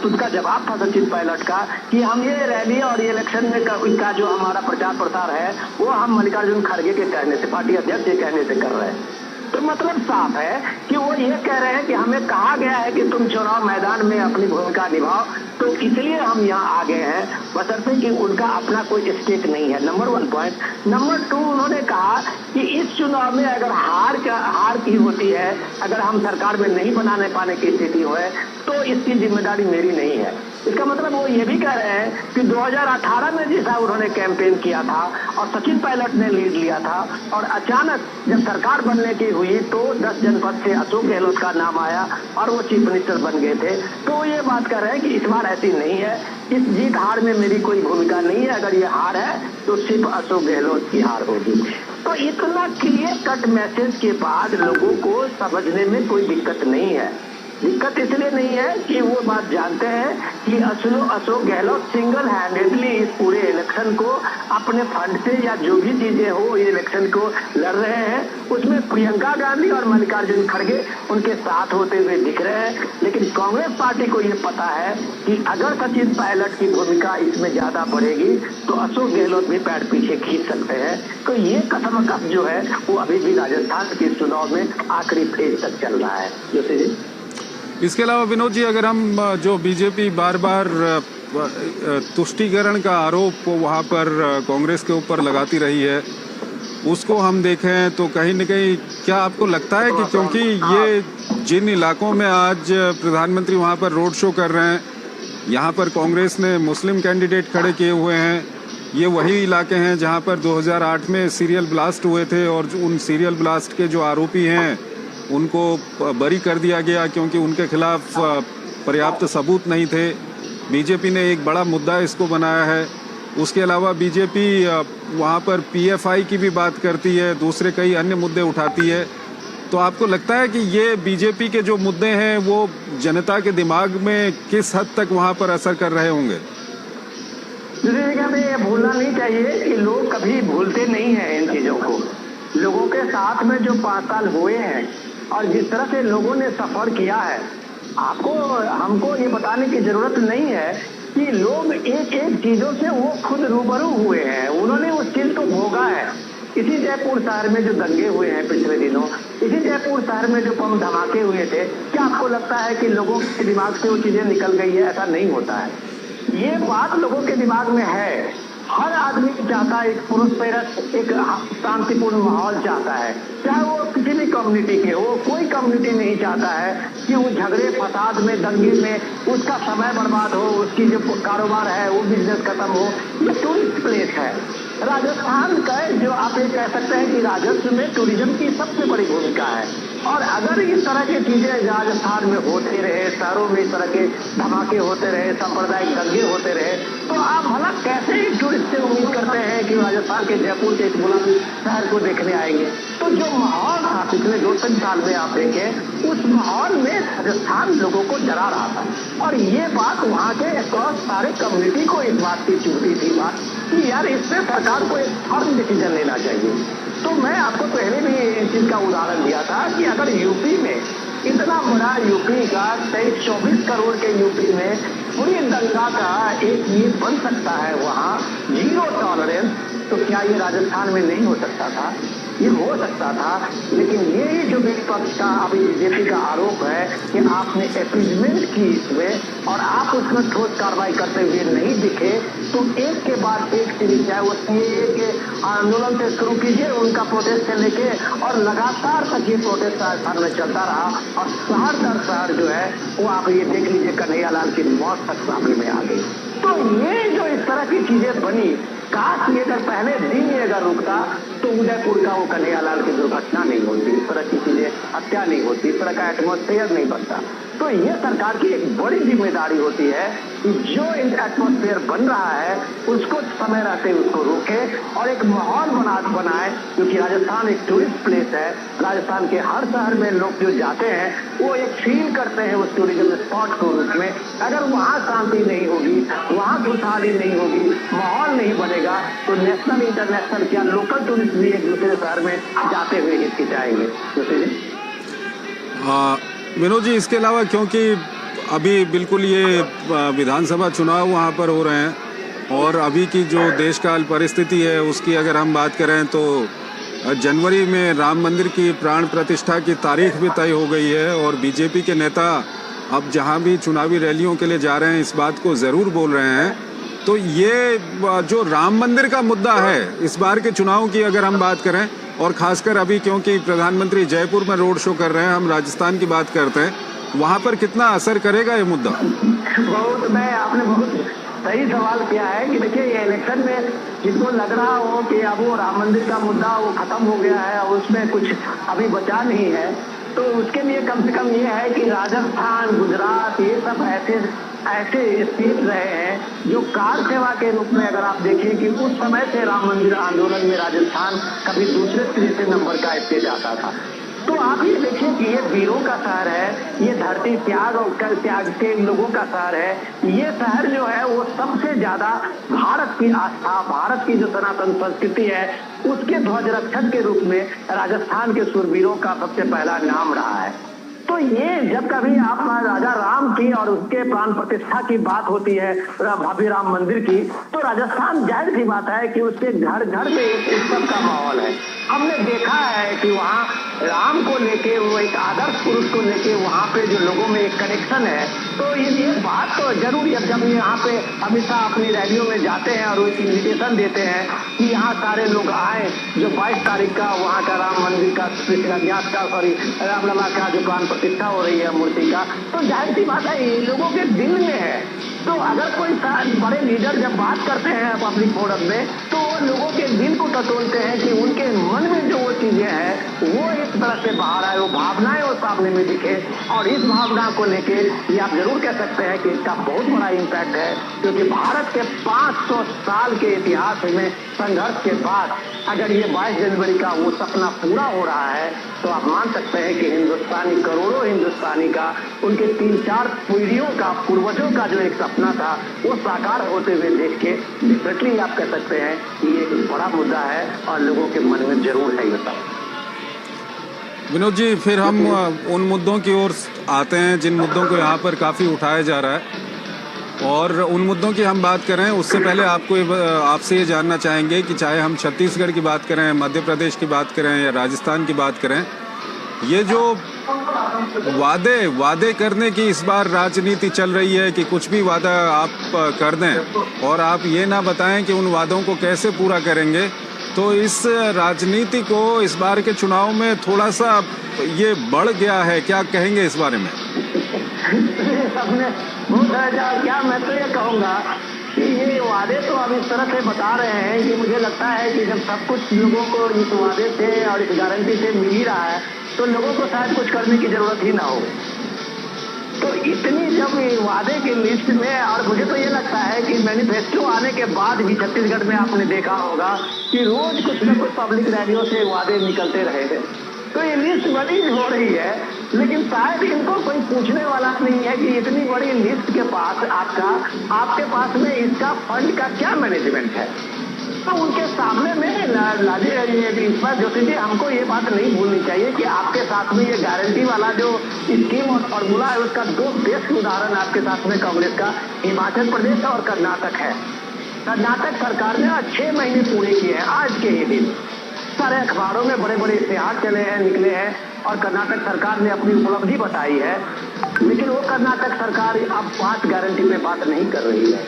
उनका जवाब था सचिन पायलट का कि हम ये रैली और ये इलेक्शन में का जो हमारा प्रचार प्रसार है वो हम मल्लिकार्जुन खड़गे के कहने से, पार्टी अध्यक्ष के कहने से कर रहे हैं। तो मतलब साफ है कि वो ये कह रहे हैं कि हमें कहा गया है कि तुम चुनाव मैदान में अपनी भूमिका निभाओ, तो इसलिए हम यहाँ आ गए हैं, बशर्ते कि उनका अपना कोई स्टेक नहीं है। Number 1 point. नंबर 2, उन्होंने कहा कि इस चुनाव में अगर हार की होती है, अगर हम सरकार में नहीं बनाने पाने की स्थिति हो तो इसकी जिम्मेदारी मेरी नहीं है। इसका मतलब वो ये भी कह रहे हैं कि 2018 में जैसा उन्होंने कैंपेन किया था और सचिन पायलट ने लीड लिया था और अचानक जब सरकार बनने की हुई तो 10 जनपद से अशोक गहलोत का नाम आया और वो चीफ मिनिस्टर बन गए थे। तो ये बात कर रहे हैं कि इस बार ऐसी नहीं है, इस जीत हार में मेरी कोई भूमिका नहीं है, अगर ये हार है तो सिर्फ अशोक गहलोत की हार होगी। तो इतना क्लियर कट मैसेज के बाद लोगों को समझने में कोई दिक्कत नहीं है। दिक्कत इसलिए नहीं है कि वो बात जानते हैं कि अशोक गहलोत सिंगल हैंडेडली इस पूरे इलेक्शन को अपने फंड से या जो भी चीजें हो ये इलेक्शन को लड़ रहे हैं। उसमें प्रियंका गांधी और मल्लिकार्जुन खड़गे उनके साथ होते हुए दिख रहे हैं, लेकिन कांग्रेस पार्टी को ये पता है कि अगर सचिन पायलट की भूमिका इसमें ज्यादा बढ़ेगी तो अशोक गहलोत भी पैर पीछे खींच सकते हैं। तो ये कसमकस जो है वो अभी भी राजस्थान के चुनाव में आखिरी फेज तक चल रहा है। जोशी जी, इसके अलावा विनोद जी, अगर हम जो बीजेपी बार बार तुष्टीकरण का आरोप वहाँ पर कांग्रेस के ऊपर लगाती रही है उसको हम देखें तो कहीं न कहीं क्या आपको लगता है कि क्योंकि ये जिन इलाकों में आज प्रधानमंत्री वहाँ पर रोड शो कर रहे हैं, यहाँ पर कांग्रेस ने मुस्लिम कैंडिडेट खड़े किए हुए हैं, ये वही इलाके हैं जहाँ पर 2008 में सीरियल ब्लास्ट हुए थे और उन सीरियल ब्लास्ट के जो आरोपी हैं उनको बरी कर दिया गया क्योंकि उनके खिलाफ पर्याप्त सबूत नहीं थे। बीजेपी ने एक बड़ा मुद्दा इसको बनाया है। उसके अलावा बीजेपी वहाँ पर पीएफआई की भी बात करती है, दूसरे कई अन्य मुद्दे उठाती है। तो आपको लगता है कि ये बीजेपी के जो मुद्दे हैं वो जनता के दिमाग में किस हद तक वहाँ पर असर कर रहे होंगे? हमें ये भूलना नहीं चाहिए कि लोग कभी भूलते नहीं हैं इन चीजों को। लोगों के साथ में जो 5 साल हुए हैं और जिस तरह से लोगों ने सफर किया है, हमको ये बताने की जरूरत नहीं है कि लोग एक एक चीजों से वो खुद रूबरू हुए हैं, उन्होंने उस चीज को भोगा है। इसी जयपुर शहर में जो दंगे हुए हैं पिछले दिनों, इसी जयपुर शहर में जो बम धमाके हुए थे, क्या आपको लगता है कि लोगों के दिमाग से वो चीजें निकल गई है? ऐसा नहीं होता है। ये बात लोगों के दिमाग में है। हर आदमी चाहता है एक प्रोस्पेरस, एक शांतिपूर्ण माहौल चाहता है, चाहे वो किसी भी कम्युनिटी के हो। कोई कम्युनिटी नहीं चाहता है कि वो झगड़े फसाद में, दंगे में उसका समय बर्बाद हो, उसकी जो कारोबार है वो बिजनेस खत्म हो। ये टूरिस्ट प्लेस है राजस्थान का, जो आप ये कह सकते हैं कि राजस्व में टूरिज्म की सबसे बड़ी भूमिका है। और अगर इस तरह की चीजें राजस्थान में होते रहे, शहरों में इस तरह के धमाके होते रहे, सांप्रदायिक दंगे होते रहे, तो आप भला कैसे टूरिस्ट से उम्मीद करते हैं कि राजस्थान के जयपुर के इस बुलंद शहर को देखने आएंगे? तो जो माहौल था पिछले 2-3 साल में आप देखें, उस माहौल में राजस्थान लोगों को जला रहा था। और ये बात वहाँ के अक्रॉस सारे कम्युनिटी को इस बात की चुभती थी बात कि यार इससे सरकार को एक फर्म डिसीजन लेना चाहिए। तो मैं आपको पहले भी इस चीज का उदाहरण दिया था कि अगर यूपी में इतना बड़ा यूपी का 24 करोड़ के यूपी में पूरी दंगा का एक ये बन सकता है वहाँ 0 टॉलरेंस, तो क्या ये राजस्थान में नहीं हो सकता था? ये हो सकता था। लेकिन यही जो विपक्ष का अभी बीजेपी का आरोप है कि आपने अपीजमेंट की इसमें और आप उसमें ठोस कार्रवाई करते हुए नहीं दिखे, तो एक के बाद एक चीज चाहे वो सीएए के आंदोलन से शुरू कीजिए उनका प्रोटेस्ट से लेके, और लगातार तक ये प्रोटेस्ट राजस्थान में चलता रहा और शहर दर शहर जो है वो आप ये देख लीजिए कन्हैया लाल की मौत तक सामने में आ गई। तो ये जो इस तरह की चीजें बनी, काश ये अगर पहले दिन ही अगर रुकता तो उदयपुर का वो कन्हैया लाल की दुर्घटना नहीं होती, इस तरह की चीजें, हत्या नहीं होती, इस तरह का एटमॉस्फेयर नहीं बनता। तो ये सरकार की एक बड़ी जिम्मेदारी होती है कि जो एटमॉस्फेयर बन रहा है उसको समय रहते उसको रोके और एक माहौल बनाए, क्योंकि राजस्थान एक टूरिस्ट प्लेस है। राजस्थान के हर शहर में लोग जो जाते हैं वो एक फील करते हैं उस टूरिज्म स्पॉट को रूप में। अगर वहाँ शांति नहीं होगी, वहाँ खुशहाली नहीं होगी, माहौल नहीं बनेगा, तो नेशनल इंटरनेशनल क्या लोकल टूरिस्ट भी एक दूसरे शहर में जाते हुए हिचकिचाएंगे। विनोद जी, इसके अलावा क्योंकि अभी बिल्कुल ये विधानसभा चुनाव वहाँ पर हो रहे हैं और अभी की जो देशकाल परिस्थिति है उसकी अगर हम बात करें तो जनवरी में राम मंदिर की प्राण प्रतिष्ठा की तारीख भी तय हो गई है और बीजेपी के नेता अब जहाँ भी चुनावी रैलियों के लिए जा रहे हैं इस बात को ज़रूर बोल रहे हैं। तो ये जो राम मंदिर का मुद्दा है इस बार के चुनाव की अगर हम बात करें, और ख़ासकर अभी क्योंकि प्रधानमंत्री जयपुर में रोड शो कर रहे हैं, हम राजस्थान की बात करते हैं, वहाँ पर कितना असर करेगा ये मुद्दा? आपने बहुत सही सवाल किया है कि देखिए ये इलेक्शन में जिनको लग रहा हो कि अब वो राम मंदिर का मुद्दा वो खत्म हो गया है और उसमें कुछ अभी बचा नहीं है, तो उसके लिए कम से कम ये है कि राजस्थान, गुजरात, ये सब ऐसे स्टेट रहे हैं जो कार सेवा के रूप में अगर आप देखें कि उस समय से राम मंदिर आंदोलन में राजस्थान कभी दूसरे तीसरे नंबर का स्टेट आता था। तो आप ये देखिए कि ये वीरों का शहर है, ये धरती त्याग और त्याग के लोगों का शहर है। ये शहर जो है वो सबसे ज्यादा भारत की आस्था, भारत की जो सनातन संस्कृति है उसके ध्वज रक्षक के रूप में राजस्थान के शूरवीरों का सबसे पहला नाम रहा है। तो ये जब कभी आप राजा राम की और उसके प्राण प्रतिष्ठा की बात होती है, भव्य राम मंदिर की, तो राजस्थान जाहिर सी बात है कि उसके घर घर में एक उत्सव का माहौल है। हमने देखा है कि वहाँ राम को लेके, वो एक आदर्श पुरुष को लेके वहाँ पे जो लोगों में एक कनेक्शन है, तो ये बात तो जरूरी है। जब यहाँ पे अमित शाह अपनी रैलियों में जाते हैं और वो एक इन्विटेशन देते हैं कि यहाँ सारे लोग आए, जो 22 तारीख का वहाँ का राम मंदिर का शिलान्यास का, रामलला का जो प्राण प्रतिष्ठा हो रही है मूर्ति का, तो जाहिर सी बात है ये लोगों के दिल में है। तो अगर कोई बड़े लीडर जब बात करते हैं पब्लिक फोरम में, तो वो लोगों के दिल को टटोलते हैं कि उनके मन में जो वो चीजें हैं वो इस तरह से बाहर आए, वो भावनाएं वो सामने में दिखे। और इस भावना को लेके ये आप जरूर कह सकते हैं कि इसका बहुत बड़ा इम्पैक्ट है, क्योंकि भारत के 500 साल के इतिहास में संघर्ष के बाद अगर ये 22 जनवरी का वो सपना पूरा हो रहा है, तो आप मान सकते हैं कि हिंदुस्तानी, करोड़ों हिंदुस्तानी का, उनके 3-4 पीढ़ियों का, पूर्वजों का जो एक सपना था वो साकार होते हुए देख के डेफिनेटली आप कह सकते हैं कि ये एक बड़ा मुद्दा है और लोगों के मन में जरूर है ये सब। विनोद जी, फिर हम उन मुद्दों की ओर आते हैं जिन मुद्दों को यहाँ पर काफ़ी उठाया जा रहा है, और उन मुद्दों की हम बात करें उससे पहले आपसे ये जानना चाहेंगे कि चाहे हम छत्तीसगढ़ की बात करें, मध्य प्रदेश की बात करें या राजस्थान की बात करें, ये जो वादे करने की इस बार राजनीति चल रही है कि कुछ भी वादा आप कर दें और आप ये ना बताएं कि उन वादों को कैसे पूरा करेंगे, तो इस राजनीति को इस बार के चुनाव में थोड़ा सा ये बढ़ गया है। क्या कहेंगे इस बारे में? क्या मैं तो ये कहूँगा कि ये वादे तो अब इस तरह से बता रहे हैं कि मुझे लगता है कि जब सब कुछ लोगों को इस वादे से और इस गारंटी से मिल ही रहा है, तो लोगों को शायद कुछ करने की जरूरत ही ना हो। तो इतनी जब वादे की लिस्ट में, और मुझे तो ये लगता है कि मैनिफेस्टो आने के बाद भी छत्तीसगढ़ में आपने देखा होगा कि रोज कुछ न कुछ पब्लिक रैलियों से वादे निकलते रहे हैं। तो ये लिस्ट बड़ी हो रही है, लेकिन शायद इनको कोई पूछने वाला नहीं है कि इतनी बड़ी लिस्ट के पास आपके पास में इसका फंड का क्या मैनेजमेंट है। तो उनके सामने में ज्योति जी, हमको ये बात नहीं भूलनी चाहिए कि आपके साथ में ये गारंटी वाला जो स्कीम और फॉर्मूला है उसका 2 बेस्ट उदाहरण आपके साथ में कांग्रेस का हिमाचल प्रदेश और कर्नाटक है। कर्नाटक सरकार ने 6 महीने पूरे किए हैं आज के ही दिन। सारे अखबारों में बड़े बड़े इश्तेहार चले हैं, निकले हैं, और कर्नाटक सरकार ने अपनी उपलब्धि बताई है। लेकिन वो कर्नाटक सरकार अब 5 गारंटी में बात नहीं कर रही है,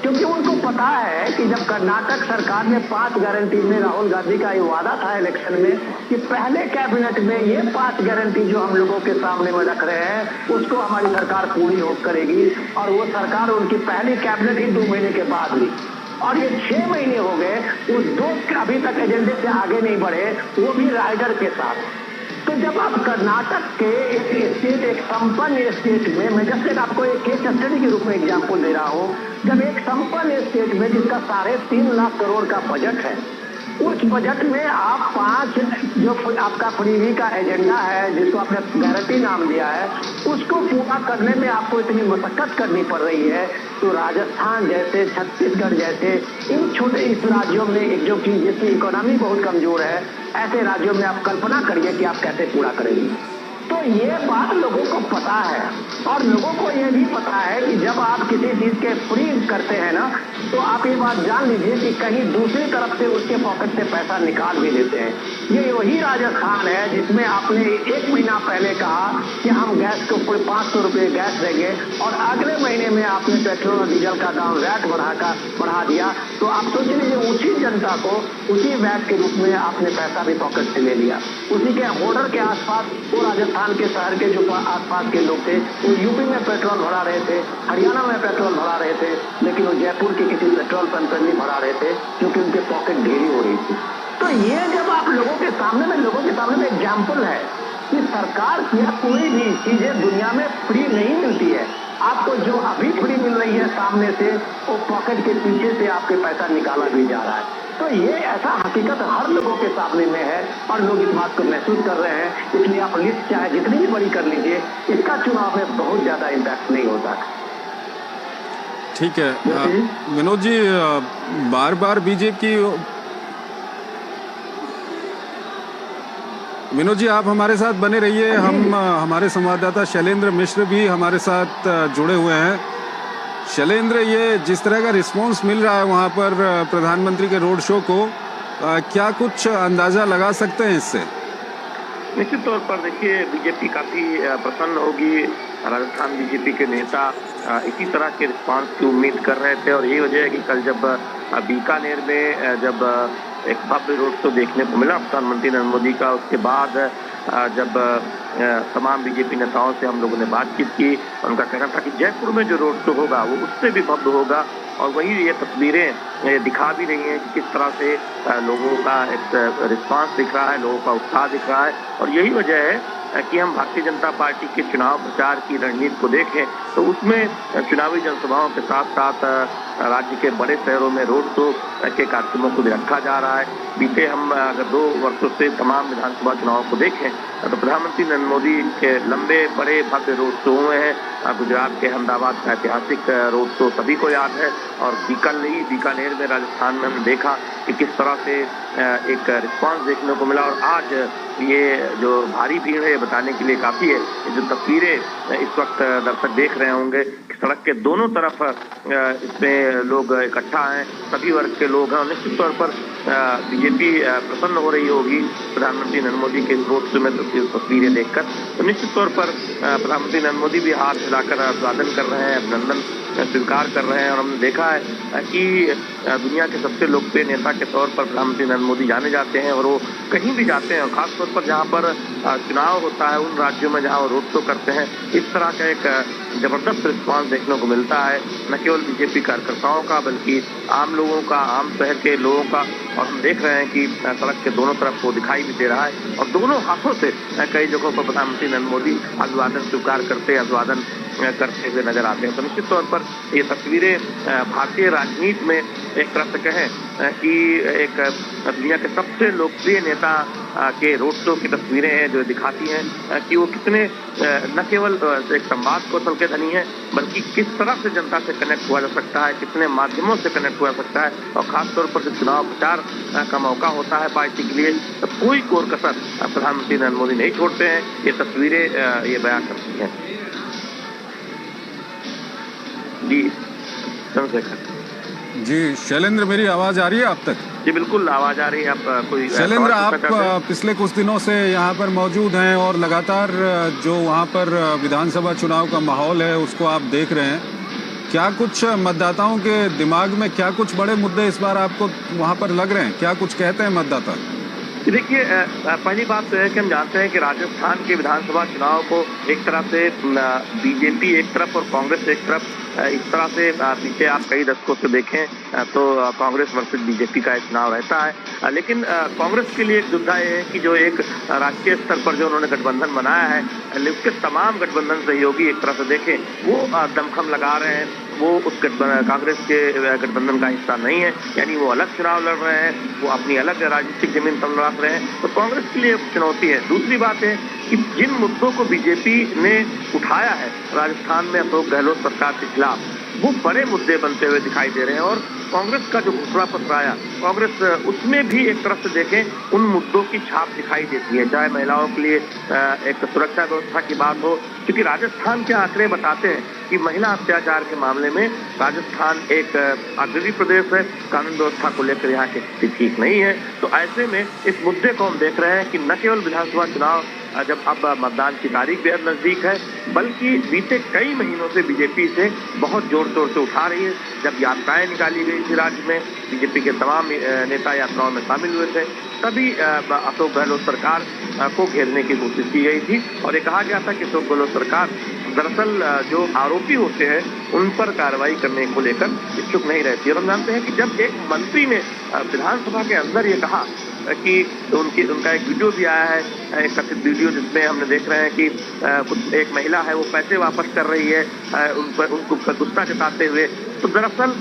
क्योंकि उनको पता है कि जब कर्नाटक सरकार ने 5 गारंटी में, राहुल गांधी का ये वादा था इलेक्शन में कि पहले कैबिनेट में ये 5 गारंटी जो हम लोगों के सामने में रख रहे हैं उसको हमारी सरकार पूरी हो करेगी, और वो सरकार उनकी पहली कैबिनेट ही 2 महीने के बाद हुई, और ये 6 महीने हो गए, वो 2 अभी तक एजेंडे से आगे नहीं बढ़े, वो भी राइडर के साथ। तो जब आप कर्नाटक के एक स्टेट, एक संपन्न स्टेट में, मैं जैसे आपको एक केस स्टडी के रूप में एग्जांपल दे रहा हूँ, जब एक संपन्न स्टेट में जिसका 3.5 लाख करोड़ का बजट है, उस बजट में आप 5 जो आपका फ्रीबी का एजेंडा है, जिसको आपने गारंटी नाम दिया है, उसको पूरा करने में आपको इतनी मशक्कत करनी पड़ रही है, तो राजस्थान जैसे, छत्तीसगढ़ जैसे इन छोटे इस राज्यों में, एक जो चीज जिसकी इकोनॉमी बहुत कमजोर है, ऐसे राज्यों में आप कल्पना करिए कि आप कैसे पूरा करेंगे। तो ये बात लोगों को पता है, और लोगों को ये भी पता है कि जब आप किसी चीज के फ्री करते हैं ना, तो आप ये बात जान लीजिए कि कहीं दूसरी तरफ से उसके पॉकेट से पैसा निकाल भी लेते हैं। ये वही राजस्थान है जिसमें आपने 1 महीना पहले कहा कि हम गैस को कोई 500 रुपये गैस देंगे और अगले महीने में आपने पेट्रोल और डीजल का दाम वैट बढ़ा दिया। तो आप सोच लीजिए उसी जनता को उसी वैट के रूप में आपने पैसा भी पॉकेट से ले लिया। उसी के बॉर्डर के आसपास वो राजस्थान के शहर के जो आसपास के लोग थे वो यूपी में पेट्रोल भरा रहे थे, हरियाणा में पेट्रोल भरा रहे थे, लेकिन वो जयपुर के किसी पेट्रोल पंप पर नहीं भरा रहे थे क्योंकि उनके पॉकेट ढेरी हो रही थी। तो ये जब आप लोगों के सामने में एग्जाम्पल है कि सरकार की कोई भी चीजें दुनिया में फ्री नहीं मिलती है। आपको जो अभी फ्री मिल रही है सामने से, वो पॉकेट के पीछे से आपके पैसा निकाला भी जा रहा है। तो ये ऐसा हकीकत हर लोगों के सामने में है और लोग इस बात को महसूस कर रहे हैं। इसलिए आप लिस्ट चाहे जितनी भी बड़ी कर लीजिए, इसका चुनाव में बहुत ज्यादा इम्पैक्ट नहीं होता। ठीक है विनोद जी, बार बार बीजेपी विनोद जी आप हमारे साथ बने रहिए। हम हमारे संवाददाता शैलेंद्र मिश्र भी हमारे साथ जुड़े हुए हैं। शैलेंद्र, ये जिस तरह का रिस्पांस मिल रहा है वहाँ पर प्रधानमंत्री के रोड शो को, क्या कुछ अंदाजा लगा सकते हैं इससे? निश्चित तौर पर देखिए बीजेपी काफी प्रसन्न होगी। राजस्थान बीजेपी के नेता इसी तरह के रिस्पांस की उम्मीद कर रहे थे और यही वजह है कि कल जब बीकानेर में जब एक भव्य रोड शो देखने को मिला प्रधानमंत्री नरेंद्र मोदी का, उसके बाद जब तमाम बीजेपी नेताओं से हम लोगों ने बातचीत की, उनका कहना था कि जयपुर में जो रोड शो होगा वो उससे भी भव्य होगा। और वही ये तस्वीरें दिखा भी रही हैं कि किस तरह से लोगों का एक रिस्पांस दिख रहा है, लोगों का उत्साह दिख रहा है। और यही वजह है कि हम भारतीय जनता पार्टी के चुनाव प्रचार की रणनीति को देखें तो उसमें चुनावी जनसभाओं के साथ साथ राज्य के बड़े शहरों में रोड शो के कार्यक्रमों को भी रखा जा रहा है। बीते हम अगर 2 वर्षों से तमाम विधानसभा चुनावों को देखें तो प्रधानमंत्री नरेंद्र मोदी के लंबे बड़े भव्य रोड शो हुए हैं। गुजरात के अहमदाबाद का ऐतिहासिक रोड शो सभी को याद है और बीकानेर में राजस्थान में हमने देखा कि किस तरह से एक रिस्पांस देखने को मिला। और आज ये जो भारी भीड़ है बताने के लिए काफी है। जो तस्वीरें इस वक्त दर्शक देख रहे होंगे, सड़क के दोनों तरफ इसमें लोग इकट्ठा हैं, सभी वर्ग के लोग हैं और निश्चित तौर पर बीजेपी प्रसन्न हो रही होगी प्रधानमंत्री नरेंद्र मोदी के रोड शो में तस्वीरें देखकर। तो निश्चित तौर पर प्रधानमंत्री नरेंद्र मोदी भी हाथ हिलाकर अभिवादन कर रहे हैं, अभिनंदन स्वीकार कर रहे हैं। और हमने देखा है कि दुनिया के सबसे लोकप्रिय नेता के तौर पर प्रधानमंत्री नरेंद्र मोदी जाने जाते हैं और वो कहीं भी जाते हैं और खासतौर पर जहाँ पर चुनाव होता है उन राज्यों में जहाँ वो रोड शो करते हैं, इस तरह का एक जबरदस्त रिस्पांस देखने को मिलता है, न केवल बीजेपी कार्यकर्ताओं का बल्कि आम लोगों का, आम शहर के लोगों का। और हम देख रहे हैं कि सड़क के दोनों तरफ वो दिखाई भी दे रहा है और दोनों हाथों से कई जगहों पर प्रधानमंत्री नरेंद्र मोदी अभिवादन स्वीकार करते, अभिवादन करते हुए नजर आते हैं। तो निश्चित तौर पर ये तस्वीरें भारतीय राजनीति में एक तरह से कहें कि एक दुनिया के सबसे लोकप्रिय नेता के रोड शो की तस्वीरें हैं जो दिखाती हैं कि वो कितने न केवल एक संवाद कौशल के धनी है बल्कि किस तरह से जनता से कनेक्ट हुआ जा सकता है, कितने माध्यमों से कनेक्ट हुआ जा सकता है। और खासतौर पर जब चुनाव प्रचार का मौका होता है पार्टी के लिए तो कोई कोर कसर प्रधानमंत्री नरेंद्र मोदी नहीं छोड़ते हैं। ये तस्वीरें ये बयां करती हैं। जी चंद्रशेखर जी, शैलेंद्र मेरी आवाज आ रही है आप तक? जी बिल्कुल आवाज आ रही है। आप कोई शैलेंद्र, आप पिछले कुछ दिनों से यहाँ पर मौजूद हैं और लगातार जो वहाँ पर विधानसभा चुनाव का माहौल है उसको आप देख रहे हैं। क्या कुछ मतदाताओं के दिमाग में क्या कुछ बड़े मुद्दे इस बार आपको वहाँ पर लग रहे हैं? क्या कुछ कहते हैं मतदाता? देखिए पहली बात तो है कि हम जानते हैं कि राजस्थान के विधानसभा चुनाव को एक तरह से बीजेपी एक तरफ और कांग्रेस एक तरफ इस तरह से पीछे आप कई दशकों से देखें तो कांग्रेस वर्सेस बीजेपी का चुनाव रहता है। लेकिन कांग्रेस के लिए एक दुविधा ये है कि जो एक राष्ट्रीय स्तर पर जो उन्होंने गठबंधन बनाया है उसके तमाम गठबंधन सहयोगी एक तरह से देखें वो दमखम लगा रहे हैं, वो उस कांग्रेस के गठबंधन का हिस्सा नहीं है, यानी वो अलग चुनाव लड़ रहे हैं, वो अपनी अलग राजनीतिक जमीन तलाश रहे हैं। तो कांग्रेस के लिए चुनौती है। दूसरी बात है कि जिन मुद्दों को बीजेपी ने उठाया है राजस्थान में अशोक गहलोत सरकार के खिलाफ, वो बड़े मुद्दे बनते हुए दिखाई दे रहे हैं और कांग्रेस का जो घोषणा पत्र आया, कांग्रेस उसमें भी एक तरफ से देखें उन मुद्दों की छाप दिखाई देती है, चाहे महिलाओं के लिए एक सुरक्षा व्यवस्था की बात हो, क्योंकि राजस्थान के आंकड़े बताते हैं कि महिला अत्याचार के मामले में राजस्थान एक अग्रणी प्रदेश है, कानून व्यवस्था को लेकर यहाँ की स्थिति ठीक नहीं है। तो ऐसे में इस मुद्दे को हम देख रहे हैं कि न केवल विधानसभा चुनाव जब अब मतदान की तारीख बेहद नजदीक है, बल्कि बीते कई महीनों से बीजेपी से बहुत जोर शोर से उठा रही है। जब यात्राएं निकाली गई थी राज्य में, बीजेपी के तमाम नेता यात्राओं में शामिल हुए थे, तभी अशोक गहलोत सरकार को घेरने की कोशिश की गई थी और ये कहा गया था कि अशोक गहलोत सरकार दरअसल जो आरोपी होते हैं उन पर कार्रवाई करने को लेकर इच्छुक नहीं रहती। और हम जानते हैं कि जब एक मंत्री ने विधानसभा के अंदर ये कहा कि उनका एक वीडियो भी आया है, एक कथित वीडियो जिसमें हमने देख रहे हैं कि एक महिला है वो पैसे वापस कर रही है उनको गुस्सा जताते हुए। तो दरअसल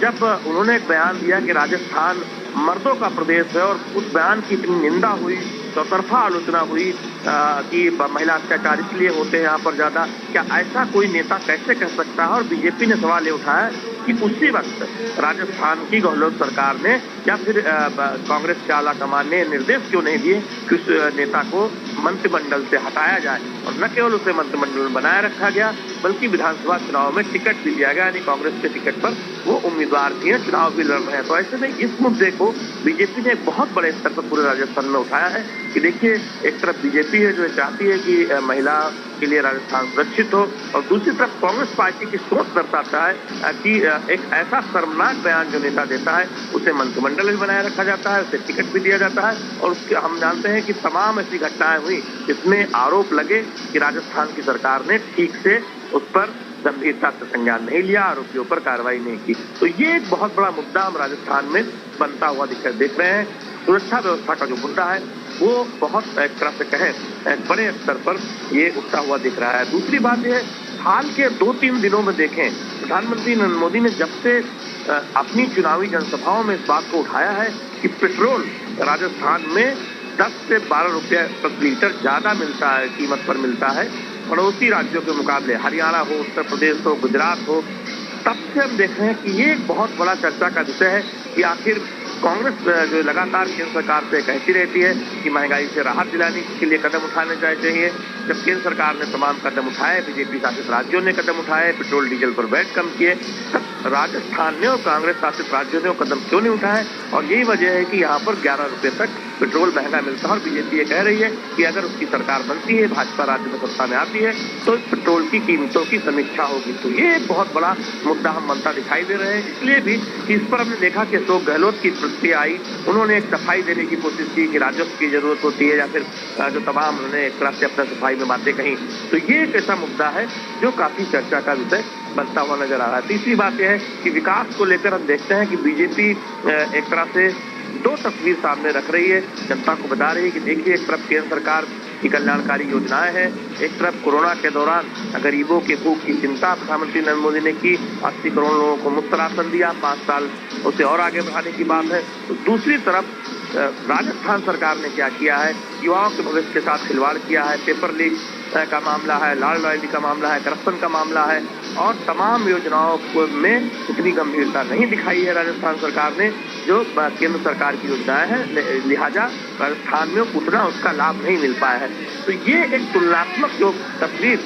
जब उन्होंने एक बयान दिया कि राजस्थान मर्दों का प्रदेश है और उस बयान की इतनी निंदा हुई, चौतरफा आलोचना हुई कि महिला अत्याचार इसलिए होते हैं यहाँ पर ज्यादा, क्या ऐसा कोई नेता कैसे कह सकता है? और बीजेपी ने सवाल ये उठाया कि उसी वक्त राजस्थान की गहलोत सरकार ने या फिर कांग्रेस के आला कमान ने निर्देश क्यों नहीं दिए कि उस नेता को मंत्रिमंडल से हटाया जाए, और न केवल उसे मंत्रिमंडल में बनाए रखा गया बल्कि विधानसभा चुनाव में टिकट भी दिया गया, यानी कांग्रेस के टिकट पर वो उम्मीदवार भी हैं, चुनाव भी लड़ रहे हैं। तो ऐसे में इस मुद्दे को बीजेपी ने बहुत बड़े स्तर पर पूरे राजस्थान में उठाया है कि देखिए, एक तरफ बीजेपी है जो चाहती है कि महिला के लिए राजस्थान सुरक्षित हो, और दूसरी तरफ कांग्रेस पार्टी की सोच दर्शाता है कि एक ऐसा शर्मनाक बयान जो नेता देता है उसे मंत्रिमंडल में बनाए रखा जाता है, उसे टिकट भी दिया जाता है, और उसके हम जानते हैं कि तमाम ऐसी घटनाएं हुई जिसमें आरोप लगे कि राजस्थान की सरकार ने ठीक से उस पर गंभीरता से संज्ञान नहीं लिया, आरोपियों पर कार्रवाई नहीं की। तो ये एक बहुत बड़ा मुद्दा हम राजस्थान में बनता हुआ देख रहे हैं। सुरक्षा व्यवस्था का जो मुद्दा है वो बहुत एक तरह से कहें बड़े स्तर पर ये उठता हुआ दिख रहा है। दूसरी बात यह, हाल के 2-3 दिनों में देखें, प्रधानमंत्री नरेंद्र मोदी ने जब से अपनी चुनावी जनसभाओं में इस बात को उठाया है कि पेट्रोल राजस्थान में 10 से 12 रुपये प्रति लीटर ज्यादा मिलता है, कीमत पर मिलता है पड़ोसी राज्यों के मुकाबले, हरियाणा हो, उत्तर प्रदेश हो, गुजरात हो, तब से हम देख रहे हैं कि ये एक बहुत बड़ा चर्चा का विषय है कि आखिर कांग्रेस जो लगातार केंद्र सरकार से कहती रहती है कि महंगाई से राहत दिलाने के लिए कदम उठाने चाहिए। जब केंद्र सरकार ने तमाम कदम उठाए, बीजेपी शासित राज्यों ने कदम उठाए, पेट्रोल डीजल पर वैट कम किए, तब राजस्थान ने और कांग्रेस शासित राज्यों ने कदम क्यों नहीं उठाए? और यही वजह है कि यहाँ पर 11 रुपये तक पेट्रोल महंगा मिलता है और बीजेपी ये कह रही है कि अगर उसकी सरकार बनती है, भाजपा राज्य में सत्ता में आती है, तो पेट्रोल की कीमतों की समीक्षा होगी। तो ये एक बहुत बड़ा मुद्दा हम बनता दिखाई दे रहे हैं। इसलिए भी कि इस पर हमने देखा कि अशोक गहलोत की प्रतिक्रिया आई, उन्होंने एक सफाई देने की कोशिश की कि राजस्व की जरूरत होती है, या फिर जो तमाम उन्होंने एक तरह से अपना सफाई में बातें कही। तो ये एक ऐसा मुद्दा है जो काफी चर्चा का विषय बनता हुआ नजर आ रहा है। तीसरी बात यह है कि विकास को लेकर हम देखते हैं कि बीजेपी एक तरह से दो तस्वीर सामने रख रही है, जनता को बता रही है कि देखिए, एक तरफ केंद्र सरकार की कल्याणकारी योजनाएं हैं, एक तरफ कोरोना के दौरान गरीबों के भूख की चिंता प्रधानमंत्री नरेंद्र मोदी ने की, 80 करोड़ लोगों को मुफ्त राशन दिया, 5 साल उसे और आगे बढ़ाने की बात है। तो दूसरी तरफ राजस्थान सरकार ने क्या किया है, युवाओं के भविष्य के साथ खिलवाड़ किया है, पेपर लीक का मामला है, लाल लॉयल्टी का मामला है, करप्शन का मामला है, और तमाम योजनाओं में इतनी गंभीरता नहीं दिखाई है राजस्थान सरकार ने जो केंद्र सरकार की योजनाएं हैं, लिहाजा राजस्थान में उतना उसका लाभ नहीं मिल पाया है। तो ये एक तुलनात्मक जो तस्वीर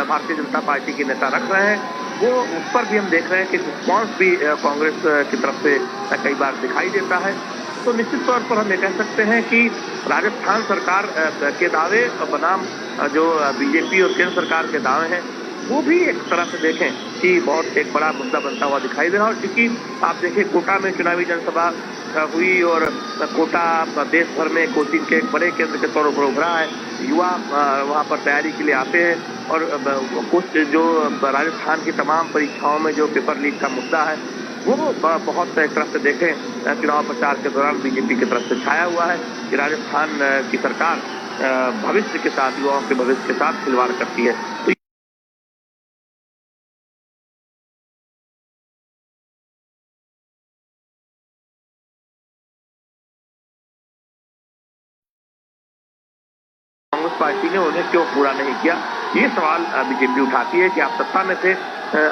भारतीय जनता पार्टी के नेता रख रहे हैं, वो उस पर भी हम देख रहे हैं कि रिस्पॉन्स भी कांग्रेस की तरफ से कई बार दिखाई देता है। तो निश्चित तौर पर हम ये कह सकते हैं कि राजस्थान सरकार के दावे बनाम जो बीजेपी और केंद्र सरकार के दावे हैं, वो भी एक तरह से देखें कि बहुत एक बड़ा मुद्दा बनता हुआ दिखाई दे रहा है। क्योंकि आप देखिए, कोटा में चुनावी जनसभा हुई और कोटा देश भर में कोचिंग के एक बड़े केंद्र के तौर पर उभरा है, युवा वहाँ पर तैयारी के लिए आते हैं, और कुछ जो राजस्थान की तमाम परीक्षाओं में जो पेपर लीक का मुद्दा है वो बहुत एक तरह से देखें चुनाव प्रचार के दौरान बीजेपी की तरफ से छाया हुआ है कि राजस्थान की सरकार भविष्य के साथ, युवाओं के भविष्य के साथ खिलवाड़ करती है। तो कांग्रेस पार्टी ने उन्हें क्यों पूरा नहीं किया, ये सवाल बीजेपी उठाती है कि आप सत्ता में थे,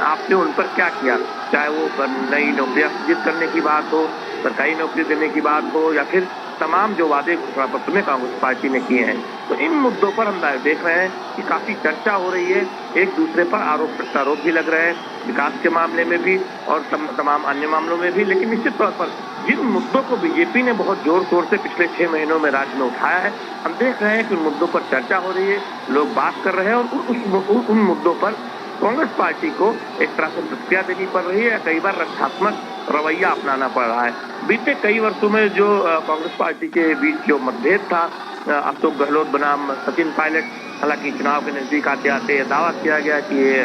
आपने उन पर क्या किया, चाहे वो नई नौकरियां सृजित करने की बात हो, सरकारी नौकरी देने की बात हो, या फिर तमाम जो वादे घोषणा पत्र में कांग्रेस पार्टी ने किए हैं। तो इन मुद्दों पर हम देख रहे हैं कि काफी चर्चा हो रही है, एक दूसरे पर आरोप प्रत्यारोप भी लग रहे हैं, विकास के मामले में भी और तमाम अन्य मामलों में भी। लेकिन निश्चित तौर पर जिन मुद्दों को बीजेपी ने बहुत जोर शोर से पिछले 6 महीनों में राज्य में उठाया है, हम देख रहे हैं कि उन मुद्दों पर चर्चा हो रही है, लोग बात कर रहे हैं, और उन मुद्दों पर कांग्रेस पार्टी को एक तरह से प्रतिक्रिया देनी पड़ रही है, कई बार रक्षात्मक रवैया अपनाना पड़ रहा है। बीते कई वर्षों में जो कांग्रेस पार्टी के बीच जो मतभेद था, अशोक गहलोत बनाम सचिन पायलट, हालांकि चुनाव के नजदीक आते आते दावा किया गया कि ये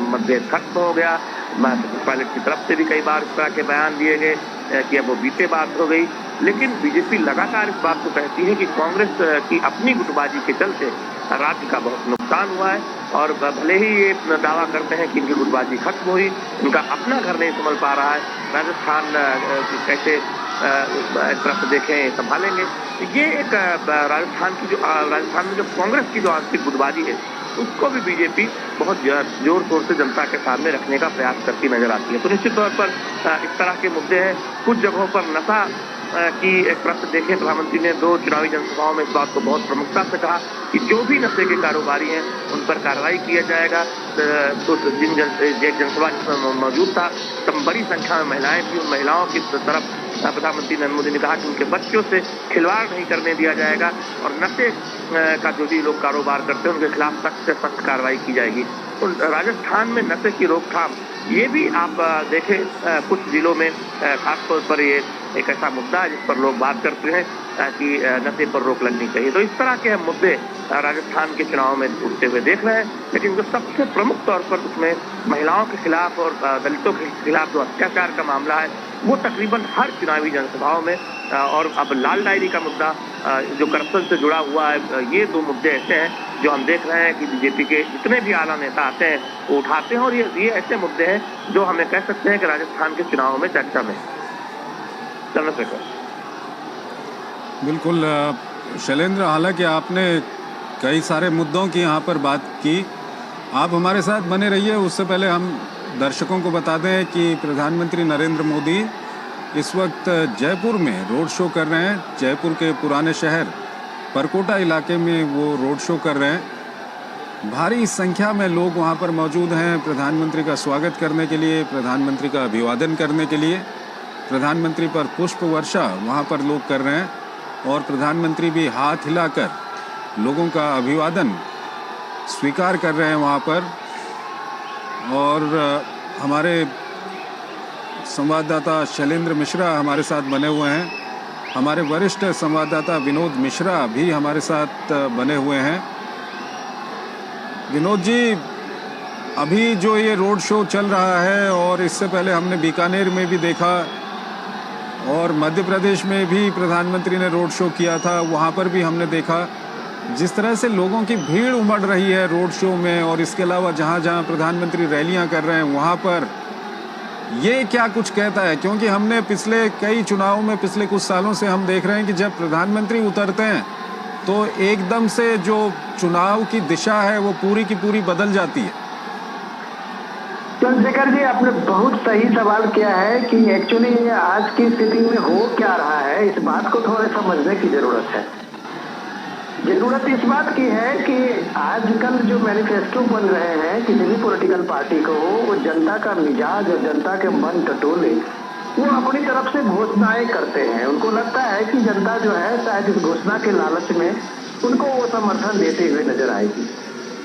मतभेद खत्म हो गया। सचिन पायलट की तरफ से भी कई बार इस तरह के बयान दिए गए कि अब वो बीते बात हो गई। लेकिन बीजेपी लगातार इस बात को कहती है कि कांग्रेस की अपनी गुटबाजी के चलते राज्य का बहुत नुकसान हुआ है, और भले ही ये दावा करते हैं कि इनकी गुटबाजी खत्म हुई, उनका अपना घर नहीं संभल पा रहा है। राजस्थान कैसे एक तरह से देखें संभालेंगे, ये एक राजस्थान में जो कांग्रेस की जो आंतरिक गुटबाजी है, उसको भी बीजेपी बहुत जोर शोर से जनता के सामने रखने का प्रयास करती नजर आती है। तो निश्चित तौर पर इस तरह के मुद्दे हैं। कुछ जगहों पर नशा की एक तरह से देखें, प्रधानमंत्री ने 2 चुनावी जनसभाओं में इस बात को बहुत प्रमुखता से कहा कि जो भी नशे के कारोबारी हैं उन पर कार्रवाई किया जाएगा। तो जिन जनसभा जिसमें मौजूद था, तब बड़ी संख्या में महिलाएं थी, उन महिलाओं की तरफ प्रधानमंत्री नरेंद्र मोदी ने कहा कि उनके बच्चों से खिलवाड़ नहीं करने दिया जाएगा, और नशे का जो भी लोग कारोबार करते हैं उनके खिलाफ सख्त से सख्त कार्रवाई की जाएगी। तो राजस्थान में नशे की रोकथाम, ये भी आप देखें कुछ जिलों में खासतौर पर ये एक ऐसा मुद्दा है जिस पर लोग बात करते हैं कि नशे पर रोक लगनी चाहिए। तो इस तरह के मुद्दे राजस्थान के चुनाव में उठते हुए देख रहे हैं। लेकिन जो सबसे प्रमुख तौर पर उसमें महिलाओं के खिलाफ और दलितों के खिलाफ जो अत्याचार का मामला है, वो तकरीबन हर चुनावी जनसभाओं में, और अब लाल डायरी का मुद्दा जो करप्शन से जुड़ा हुआ है, ये 2 मुद्दे ऐसे हैं जो हम देख रहे हैं कि बीजेपी के जितने भी आला नेता आते हैं वो उठाते हैं, और ये ऐसे मुद्दे हैं जो हमें कह सकते हैं कि राजस्थान के चुनाव में चर्चा में। चंद्रशेखर। बिल्कुल शैलेंद्र, हालांकि आपने कई सारे मुद्दों की यहाँ पर बात की, आप हमारे साथ बने रहिए। उससे पहले हम दर्शकों को बता दें कि प्रधानमंत्री नरेंद्र मोदी इस वक्त जयपुर में रोड शो कर रहे हैं। जयपुर के पुराने शहर परकोटा इलाके में वो रोड शो कर रहे हैं। भारी संख्या में लोग वहाँ पर मौजूद हैं प्रधानमंत्री का स्वागत करने के लिए, प्रधानमंत्री का अभिवादन करने के लिए। प्रधानमंत्री पर पुष्प वर्षा वहाँ पर लोग कर रहे हैं, और प्रधानमंत्री भी हाथ हिलाकर लोगों का अभिवादन स्वीकार कर रहे हैं वहाँ पर। और हमारे संवाददाता शैलेंद्र मिश्रा हमारे साथ बने हुए हैं, हमारे वरिष्ठ संवाददाता विनोद मिश्रा भी हमारे साथ बने हुए हैं। विनोद जी, अभी जो ये रोड शो चल रहा है, और इससे पहले हमने बीकानेर में भी देखा, और मध्य प्रदेश में भी प्रधानमंत्री ने रोड शो किया था, वहाँ पर भी हमने देखा जिस तरह से लोगों की भीड़ उमड़ रही है रोड शो में। और इसके अलावा जहाँ जहाँ प्रधानमंत्री रैलियाँ कर रहे हैं वहाँ पर, ये क्या कुछ कहता है? क्योंकि हमने पिछले कई चुनावों में, पिछले कुछ सालों से हम देख रहे हैं कि जब प्रधानमंत्री उतरते हैं तो एकदम से जो चुनाव की दिशा है वो पूरी की पूरी बदल जाती है। चंद्रशेखर जी, आपने बहुत सही सवाल किया है कि एक्चुअली आज की स्थिति में हो क्या रहा है, इस बात को थोड़ा समझने की जरूरत है। जरूरत इस बात की है कि आजकल जो मैनिफेस्टो बन रहे हैं किसी भी पॉलिटिकल पार्टी को, वो जनता का मिजाज और जनता के मन टटोले वो अपनी तरफ से घोषणाएं करते हैं। उनको लगता है कि जनता जो है शायद इस घोषणा के लालच में उनको वो समर्थन देते हुए नजर आएगी,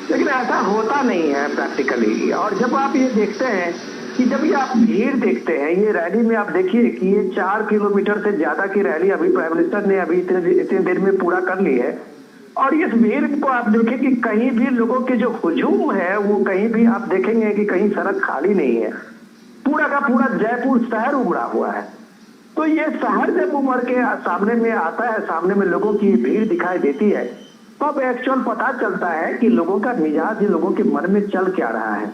लेकिन ऐसा होता नहीं है प्रैक्टिकली। और जब आप ये देखते हैं कि जब ये आप भीड़ देखते हैं, ये रैली में आप देखिए कि ये 4 किलोमीटर से ज्यादा की रैली अभी प्राइम मिनिस्टर ने अभी इतने देर में पूरा कर ली है। और इस भीड़ को आप देखें कि कहीं भी लोगों के जो हुजूम है, वो कहीं भी आप देखेंगे कि कहीं सड़क खाली नहीं है, पूरा का पूरा जयपुर शहर उमड़ा हुआ है। तो ये शहर जब उमड़ के सामने में आता है, सामने में लोगों की भीड़ दिखाई देती है, तब एक्चुअल पता चलता है कि लोगों का मिजाज, लोगों के मन में चल क्या रहा है।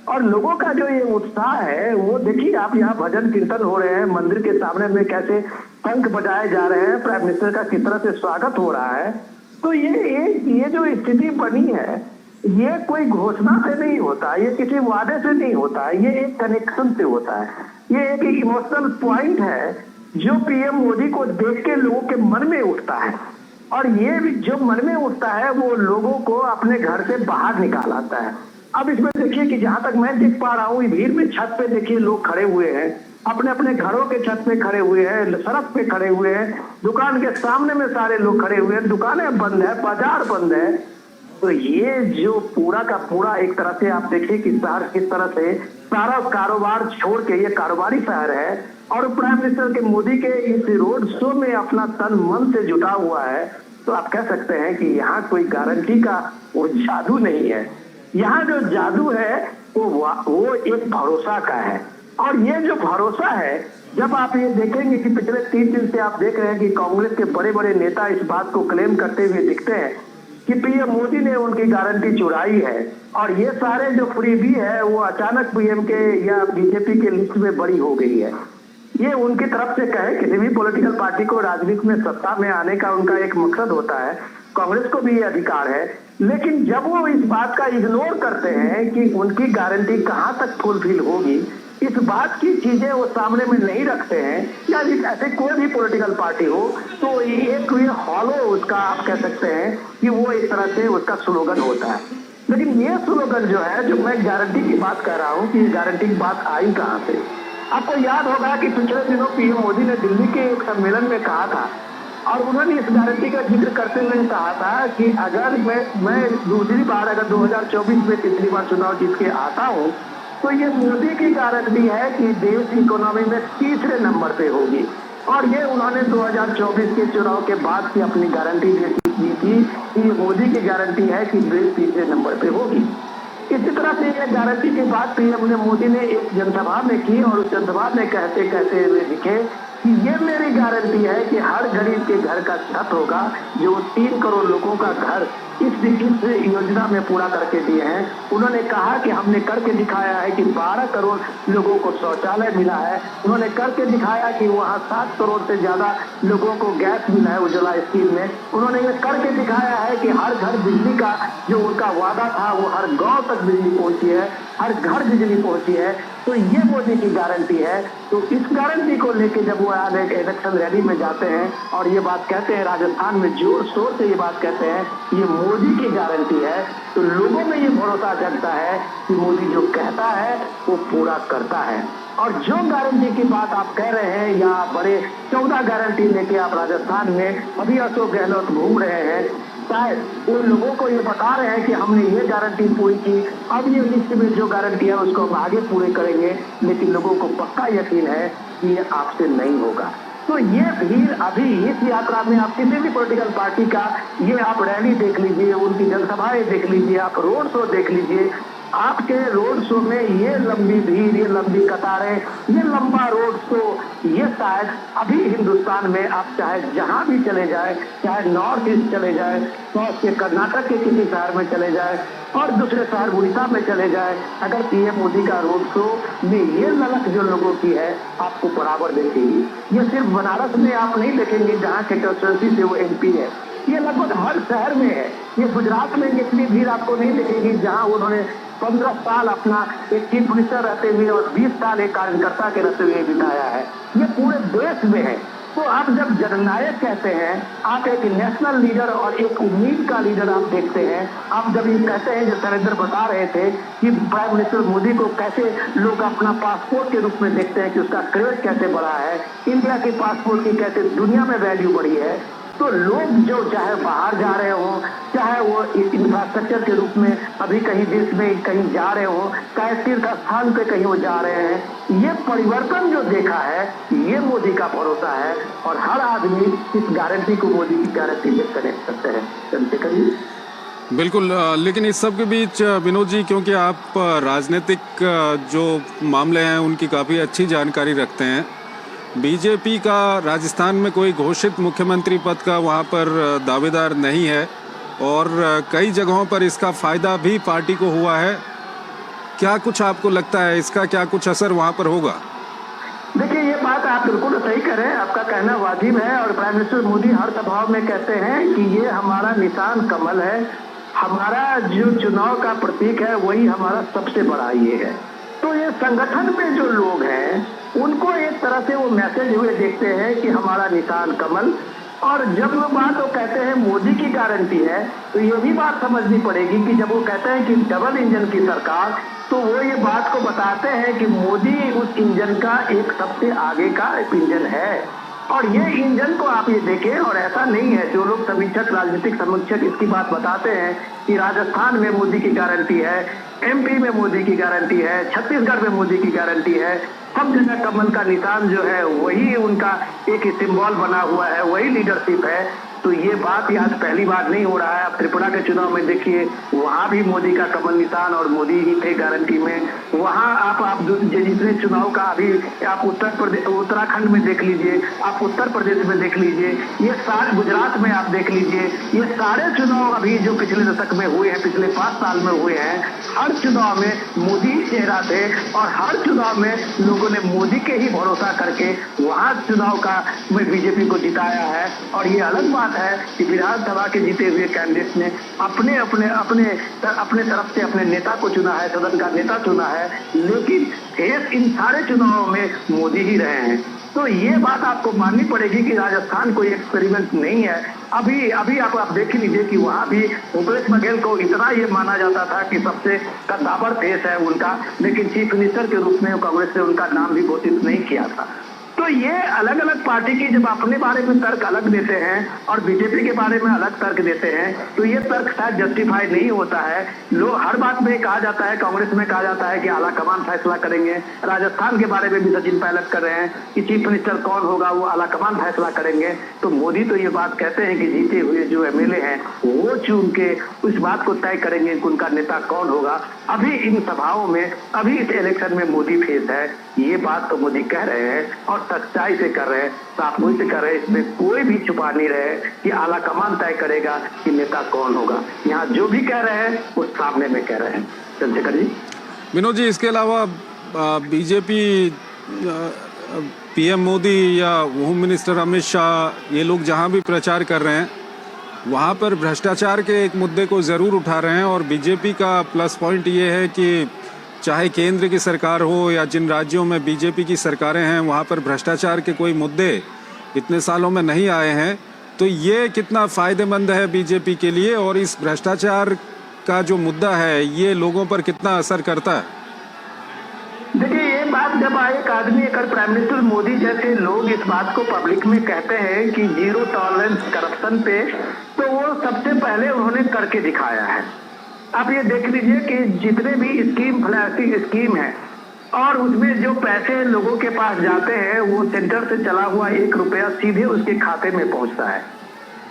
और लोगों का जो ये उत्साह है, वो देखिए आप यहाँ भजन कीर्तन हो रहे हैं, मंदिर के सामने में कैसे शंख बजाए जा रहे हैं, प्राइम मिनिस्टर का किस तरह से स्वागत हो रहा है। तो ये जो स्थिति बनी है, ये कोई घोषणा से नहीं होता, ये किसी वादे से नहीं होता, ये एक कनेक्शन से होता है। ये एक इमोशनल पॉइंट है जो पीएम मोदी को देख के लोगों के मन में उठता है, और ये भी जो मन में उठता है वो लोगों को अपने घर से बाहर निकाल आता है। अब इसमें देखिए कि जहां तक मैं देख पा रहा हूँ, भीड़ में छत पे देखिए लोग खड़े हुए हैं, अपने अपने घरों के छत पे खड़े हुए हैं, सड़क पे खड़े हुए हैं, दुकान के सामने में सारे लोग खड़े हुए हैं, दुकानें बंद है, बाजार बंद है। तो ये जो पूरा का पूरा एक तरह से आप देखिए कि शहर किस तरह से सारा कारोबार छोड़ के, ये कारोबारी शहर है, और प्राइम मिनिस्टर के मोदी के इस रोड शो में अपना तन मन से जुटा हुआ है। तो आप कह सकते हैं कि यहाँ कोई गारंटी का वो जादू नहीं है। यहाँ जो जादू है वो एक भरोसा का है, और ये जो भरोसा है, जब आप ये देखेंगे कि पिछले 3 दिन से आप देख रहे हैं कि कांग्रेस के बड़े बड़े नेता इस बात को क्लेम करते हुए दिखते हैं कि पीएम मोदी ने उनकी गारंटी चुराई है, और ये सारे जो फ्रीबी है वो अचानक पीएम के या बीजेपी के लिस्ट में बड़ी हो गई है। ये उनकी तरफ से कहे, किसी भी पॉलिटिकल पार्टी को राजनीति में सत्ता में आने का उनका एक मकसद होता है, कांग्रेस को भी ये अधिकार है, लेकिन जब वो इस बात का इग्नोर करते हैं कि उनकी गारंटी कहां तक फुलफिल होगी, इस बात की चीजें वो सामने में नहीं रखते हैं, या ऐसे कोई भी पॉलिटिकल पार्टी हो, तो ये हॉलो उसका आप कह सकते हैं कि वो एक तरह से उसका स्लोगन होता है। लेकिन ये स्लोगन जो है, जो मैं गारंटी की बात कर रहा हूँ कि गारंटी की बात आई कहाँ से। आपको याद होगा कि पिछले दिनों पीएम मोदी ने दिल्ली के एक सम्मेलन में कहा था, और उन्होंने इस गारंटी का जिक्र करते हुए कहा था कि अगर मैं दूसरी बार अगर 2024 में तीसरी बार चुनाव जीत के आता हूँ, तो ये मोदी की गारंटी है कि देश इकोनॉमी में तीसरे नंबर पे होगी। और ये उन्होंने 2024 के चुनाव के बाद की अपनी गारंटी दी थी कि मोदी की गारंटी है कि देश तीसरे नंबर पे होगी। इसी तरह से ये गारंटी के बाद पीएम मोदी ने एक जनसभा में की, और उस जनसभा में कहते कहते हुए दिखे कि ये मेरी गारंटी है कि हर गरीब के घर का छत होगा, जो 3 करोड़ लोगों का घर इस योजना में पूरा करके दिए हैं। उन्होंने कहा कि हमने करके दिखाया है कि 12 करोड़ लोगों को शौचालय मिला है। उन्होंने करके दिखाया कि वहाँ 7 करोड़ से ज्यादा लोगों को गैस मिला है उज्ज्वला स्कीम में। उन्होंने ये करके दिखाया है कि हर घर बिजली का जो उनका वादा था वो हर गांव तक बिजली पहुंची है, हर घर बिजली पहुंची है। तो ये मोदी की गारंटी है। तो इस गारंटी को लेके जब वो इलेक्शन रैली में जाते हैं और ये बात कहते हैं, राजस्थान में जोर शोर से ये बात कहते हैं, ये मोदी की गारंटी है, तो लोगों में ये भरोसा जगता है कि मोदी जो कहता है वो पूरा करता है। और जो गारंटी की बात आप कह रहे हैं, या बड़े 14 गारंटी लेके आप राजस्थान में अभी अशोक गहलोत घूम रहे हैं, शायद उन लोगों को ये बता रहे हैं कि हमने ये गारंटी पूरी की, अब ये लिस्ट में जो गारंटी है उसको हम आगे पूरे करेंगे, लेकिन लोगों को पक्का यकीन है कि ये आपसे नहीं होगा। तो ये भीड़ अभी इस यात्रा में आप किसी भी पॉलिटिकल पार्टी का ये आप रैली देख लीजिए, उनकी जनसभाएं देख लीजिए, आप रोड शो देख लीजिए, आपके रोड शो में ये लंबी भीड़, ये लंबी कतारें, ये लंबा रोड शो, ये शायद अभी हिंदुस्तान में आप चाहे जहां भी चले जाए, चाहे नॉर्थ ईस्ट चले जाए, नॉर्थ के कर्नाटक के किसी शहर में चले जाए और दूसरे शहर उड़ीसा में चले जाए, अगर पीएम मोदी का रोड शो में ये ललक जो लोगों की है आपको बराबर देखेगी। ये सिर्फ बनारस में आप नहीं देखेंगे जहाँ के कंस्टिट्यूंसी से वो एमपी है, ये लगभग हर शहर में है। ये गुजरात में इतनी भीड़ आपको नहीं दिखेगी जहां उन्होंने 15 साल अपना एक चीफ मिनिस्टर रहते हुए और 20 साल एक कार्यकर्ता के रहते हुए बिताया है। ये पूरे देश में है। तो आप जब जननायक कहते हैं, आप एक नेशनल लीडर और एक उम्मीद का लीडर आप देखते हैं, आप जब ये कहते हैं, जो सरेंद्र बता रहे थे कि प्राइम मिनिस्टर मोदी को कैसे लोग अपना पासपोर्ट के रूप में देखते हैं कि उसका क्रेज कैसे बढ़ा है, इंडिया के पासपोर्ट की कैसे दुनिया में वैल्यू बढ़ी है, तो लोग जो चाहे बाहर जा रहे हो, चाहे वो इंफ्रास्ट्रक्चर के रूप में अभी कहीं देश में कहीं जा रहे हो, चाहे तीर्थ स्थान पे कहीं वो जा रहे हैं, ये परिवर्तन जो देखा है ये मोदी का भरोसा है। और हर आदमी इस गारंटी को मोदी की गारंटी से कनेक्ट करते हैं। चंद्रशेखर जी बिल्कुल, लेकिन इस सब के बीच विनोद जी, क्योंकि आप राजनीतिक जो मामले हैं उनकी काफ़ी अच्छी जानकारी रखते हैं, बीजेपी का राजस्थान में कोई घोषित मुख्यमंत्री पद का वहाँ पर दावेदार नहीं है और कई जगहों पर इसका फायदा भी पार्टी को हुआ है। क्या कुछ आपको लगता है इसका क्या कुछ असर वहाँ पर होगा? देखिए, ये बात आप बिल्कुल सही कह रहे हैं, आपका कहना वाजिब है। और प्राइम मिनिस्टर मोदी हर सभाओं में कहते हैं कि ये हमारा निशान कमल है, हमारा जो चुनाव का प्रतीक है वही हमारा सबसे बड़ा ये है। तो ये संगठन में जो लोग हैं उनको एक तरह से वो मैसेज हुए देखते हैं कि हमारा निशान कमल। और जब वो बात वो कहते हैं मोदी की गारंटी है, तो ये भी बात समझनी पड़ेगी कि जब वो कहते हैं कि डबल इंजन की सरकार, तो वो ये बात को बताते हैं कि मोदी उस इंजन का एक सबसे आगे का इंजन है। और ये इंजन को आप ये देखें, और ऐसा नहीं है जो लोग समीक्षक, राजनीतिक समीक्षक इसकी बात बताते हैं कि राजस्थान में मोदी की गारंटी है, एमपी में मोदी की गारंटी है, छत्तीसगढ़ में मोदी की गारंटी है, सब जगह कमल का निशान जो है वही उनका एक सिंबल बना हुआ है, वही लीडरशिप है। तो ये बात आज पहली बार नहीं हो रहा है। आप त्रिपुरा के चुनाव में देखिए, वहां भी मोदी का कमल निशान और मोदी ही थे गारंटी में। वहां आप जितने चुनाव का अभी आप उत्तराखंड में देख लीजिए, आप उत्तर प्रदेश में देख लीजिए, ये सारे गुजरात में आप देख लीजिए, ये सारे चुनाव अभी जो पिछले दशक में हुए हैं, पिछले 5 साल में हुए हैं, हर चुनाव में मोदी चेहरा थे और हर चुनाव में लोगों ने मोदी के ही भरोसा करके वहां चुनाव का बीजेपी को जिताया है। और ये अलग बात है कि विधानसभा के जीते हुए कैंडिडेट ने अपने अपने अपने अपने तरफ से अपने नेता को चुना है, सदन का नेता चुना है, लेकिन फेस इन सारे चुनावों में मोदी ही रहे हैं। तो ये बात आपको माननी पड़ेगी कि राजस्थान कोई एक्सपेरिमेंट नहीं है। अभी आप देख लीजिए कि वहां भी भूपेश बघेल को इतना ये माना जाता था कि सबसे कद्दावर फेस है उनका, लेकिन चीफ मिनिस्टर के रूप में कांग्रेस ने उनका नाम भी घोषित नहीं किया था। तो ये अलग अलग पार्टी की जब अपने बारे में तर्क अलग देते हैं और बीजेपी के बारे में अलग तर्क देते हैं, तो ये तर्क शायद जस्टिफाई नहीं होता है। लोग हर बात में कहा जाता है, कांग्रेस में कहा जाता है कि आला कमान फैसला करेंगे। राजस्थान के बारे में भी सचिन पायलट कर रहे हैं कि चीफ मिनिस्टर कौन होगा वो आला कमान फैसला करेंगे। तो मोदी तो ये बात कहते हैं कि जीते हुए जो एमएलए हैं वो चुन के उस बात को तय करेंगे कि उनका नेता कौन होगा। अभी इन सभाओं में, अभी इस इलेक्शन में मोदी फेस है, ये बात तो मोदी कह रहे हैं और सच्चाई से कर रहे हैं, साफगोई से कर रहे हैं। इसमें कोई भी छुपा नहीं रहे कि आला कमान तय करेगा कि नेता कौन होगा। यहाँ जो भी कह रहे हैं वो सामने में कह रहे हैं। चंद्रशेखर जी। विनोद जी, इसके अलावा बीजेपी, पीएम मोदी या होम मिनिस्टर अमित शाह, ये लोग जहां भी प्रचार कर रहे हैं वहां पर भ्रष्टाचार के एक मुद्दे को ज़रूर उठा रहे हैं। और बीजेपी का प्लस पॉइंट ये है कि चाहे केंद्र की सरकार हो या जिन राज्यों में बीजेपी की सरकारें हैं, वहाँ पर भ्रष्टाचार के कोई मुद्दे इतने सालों में नहीं आए हैं। तो ये कितना फ़ायदेमंद है बीजेपी के लिए, और इस भ्रष्टाचार का जो मुद्दा है ये लोगों पर कितना असर करता है? देखिए, ये बात जब एक आदमी, अगर प्राइम मिनिस्टर मोदी जैसे लोग इस बात को पब्लिक में कहते हैं कि जीरो टॉलरेंस करप्शन पे, तो वो सबसे पहले उन्होंने करके दिखाया है। आप ये देख लीजिए कि जितने भी स्कीम, फ्लैशिंग स्कीम है और उसमें जो पैसे लोगों के पास जाते हैं वो सेंटर से चला हुआ 1 रुपया सीधे उसके खाते में पहुंचता है।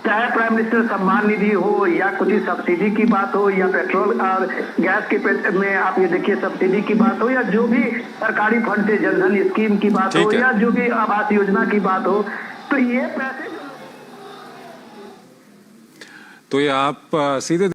चाहे प्राइम मिनिस्टर सम्मान निधि हो या कुछ सब्सिडी की बात हो या पेट्रोल और गैस के में आप ये देखिए सब्सिडी की बात हो, या जो भी सरकारी फंड से जनधन स्कीम की बात हो, या जो भी आवास योजना की बात हो, तो ये पैसे, तो ये आप सीधे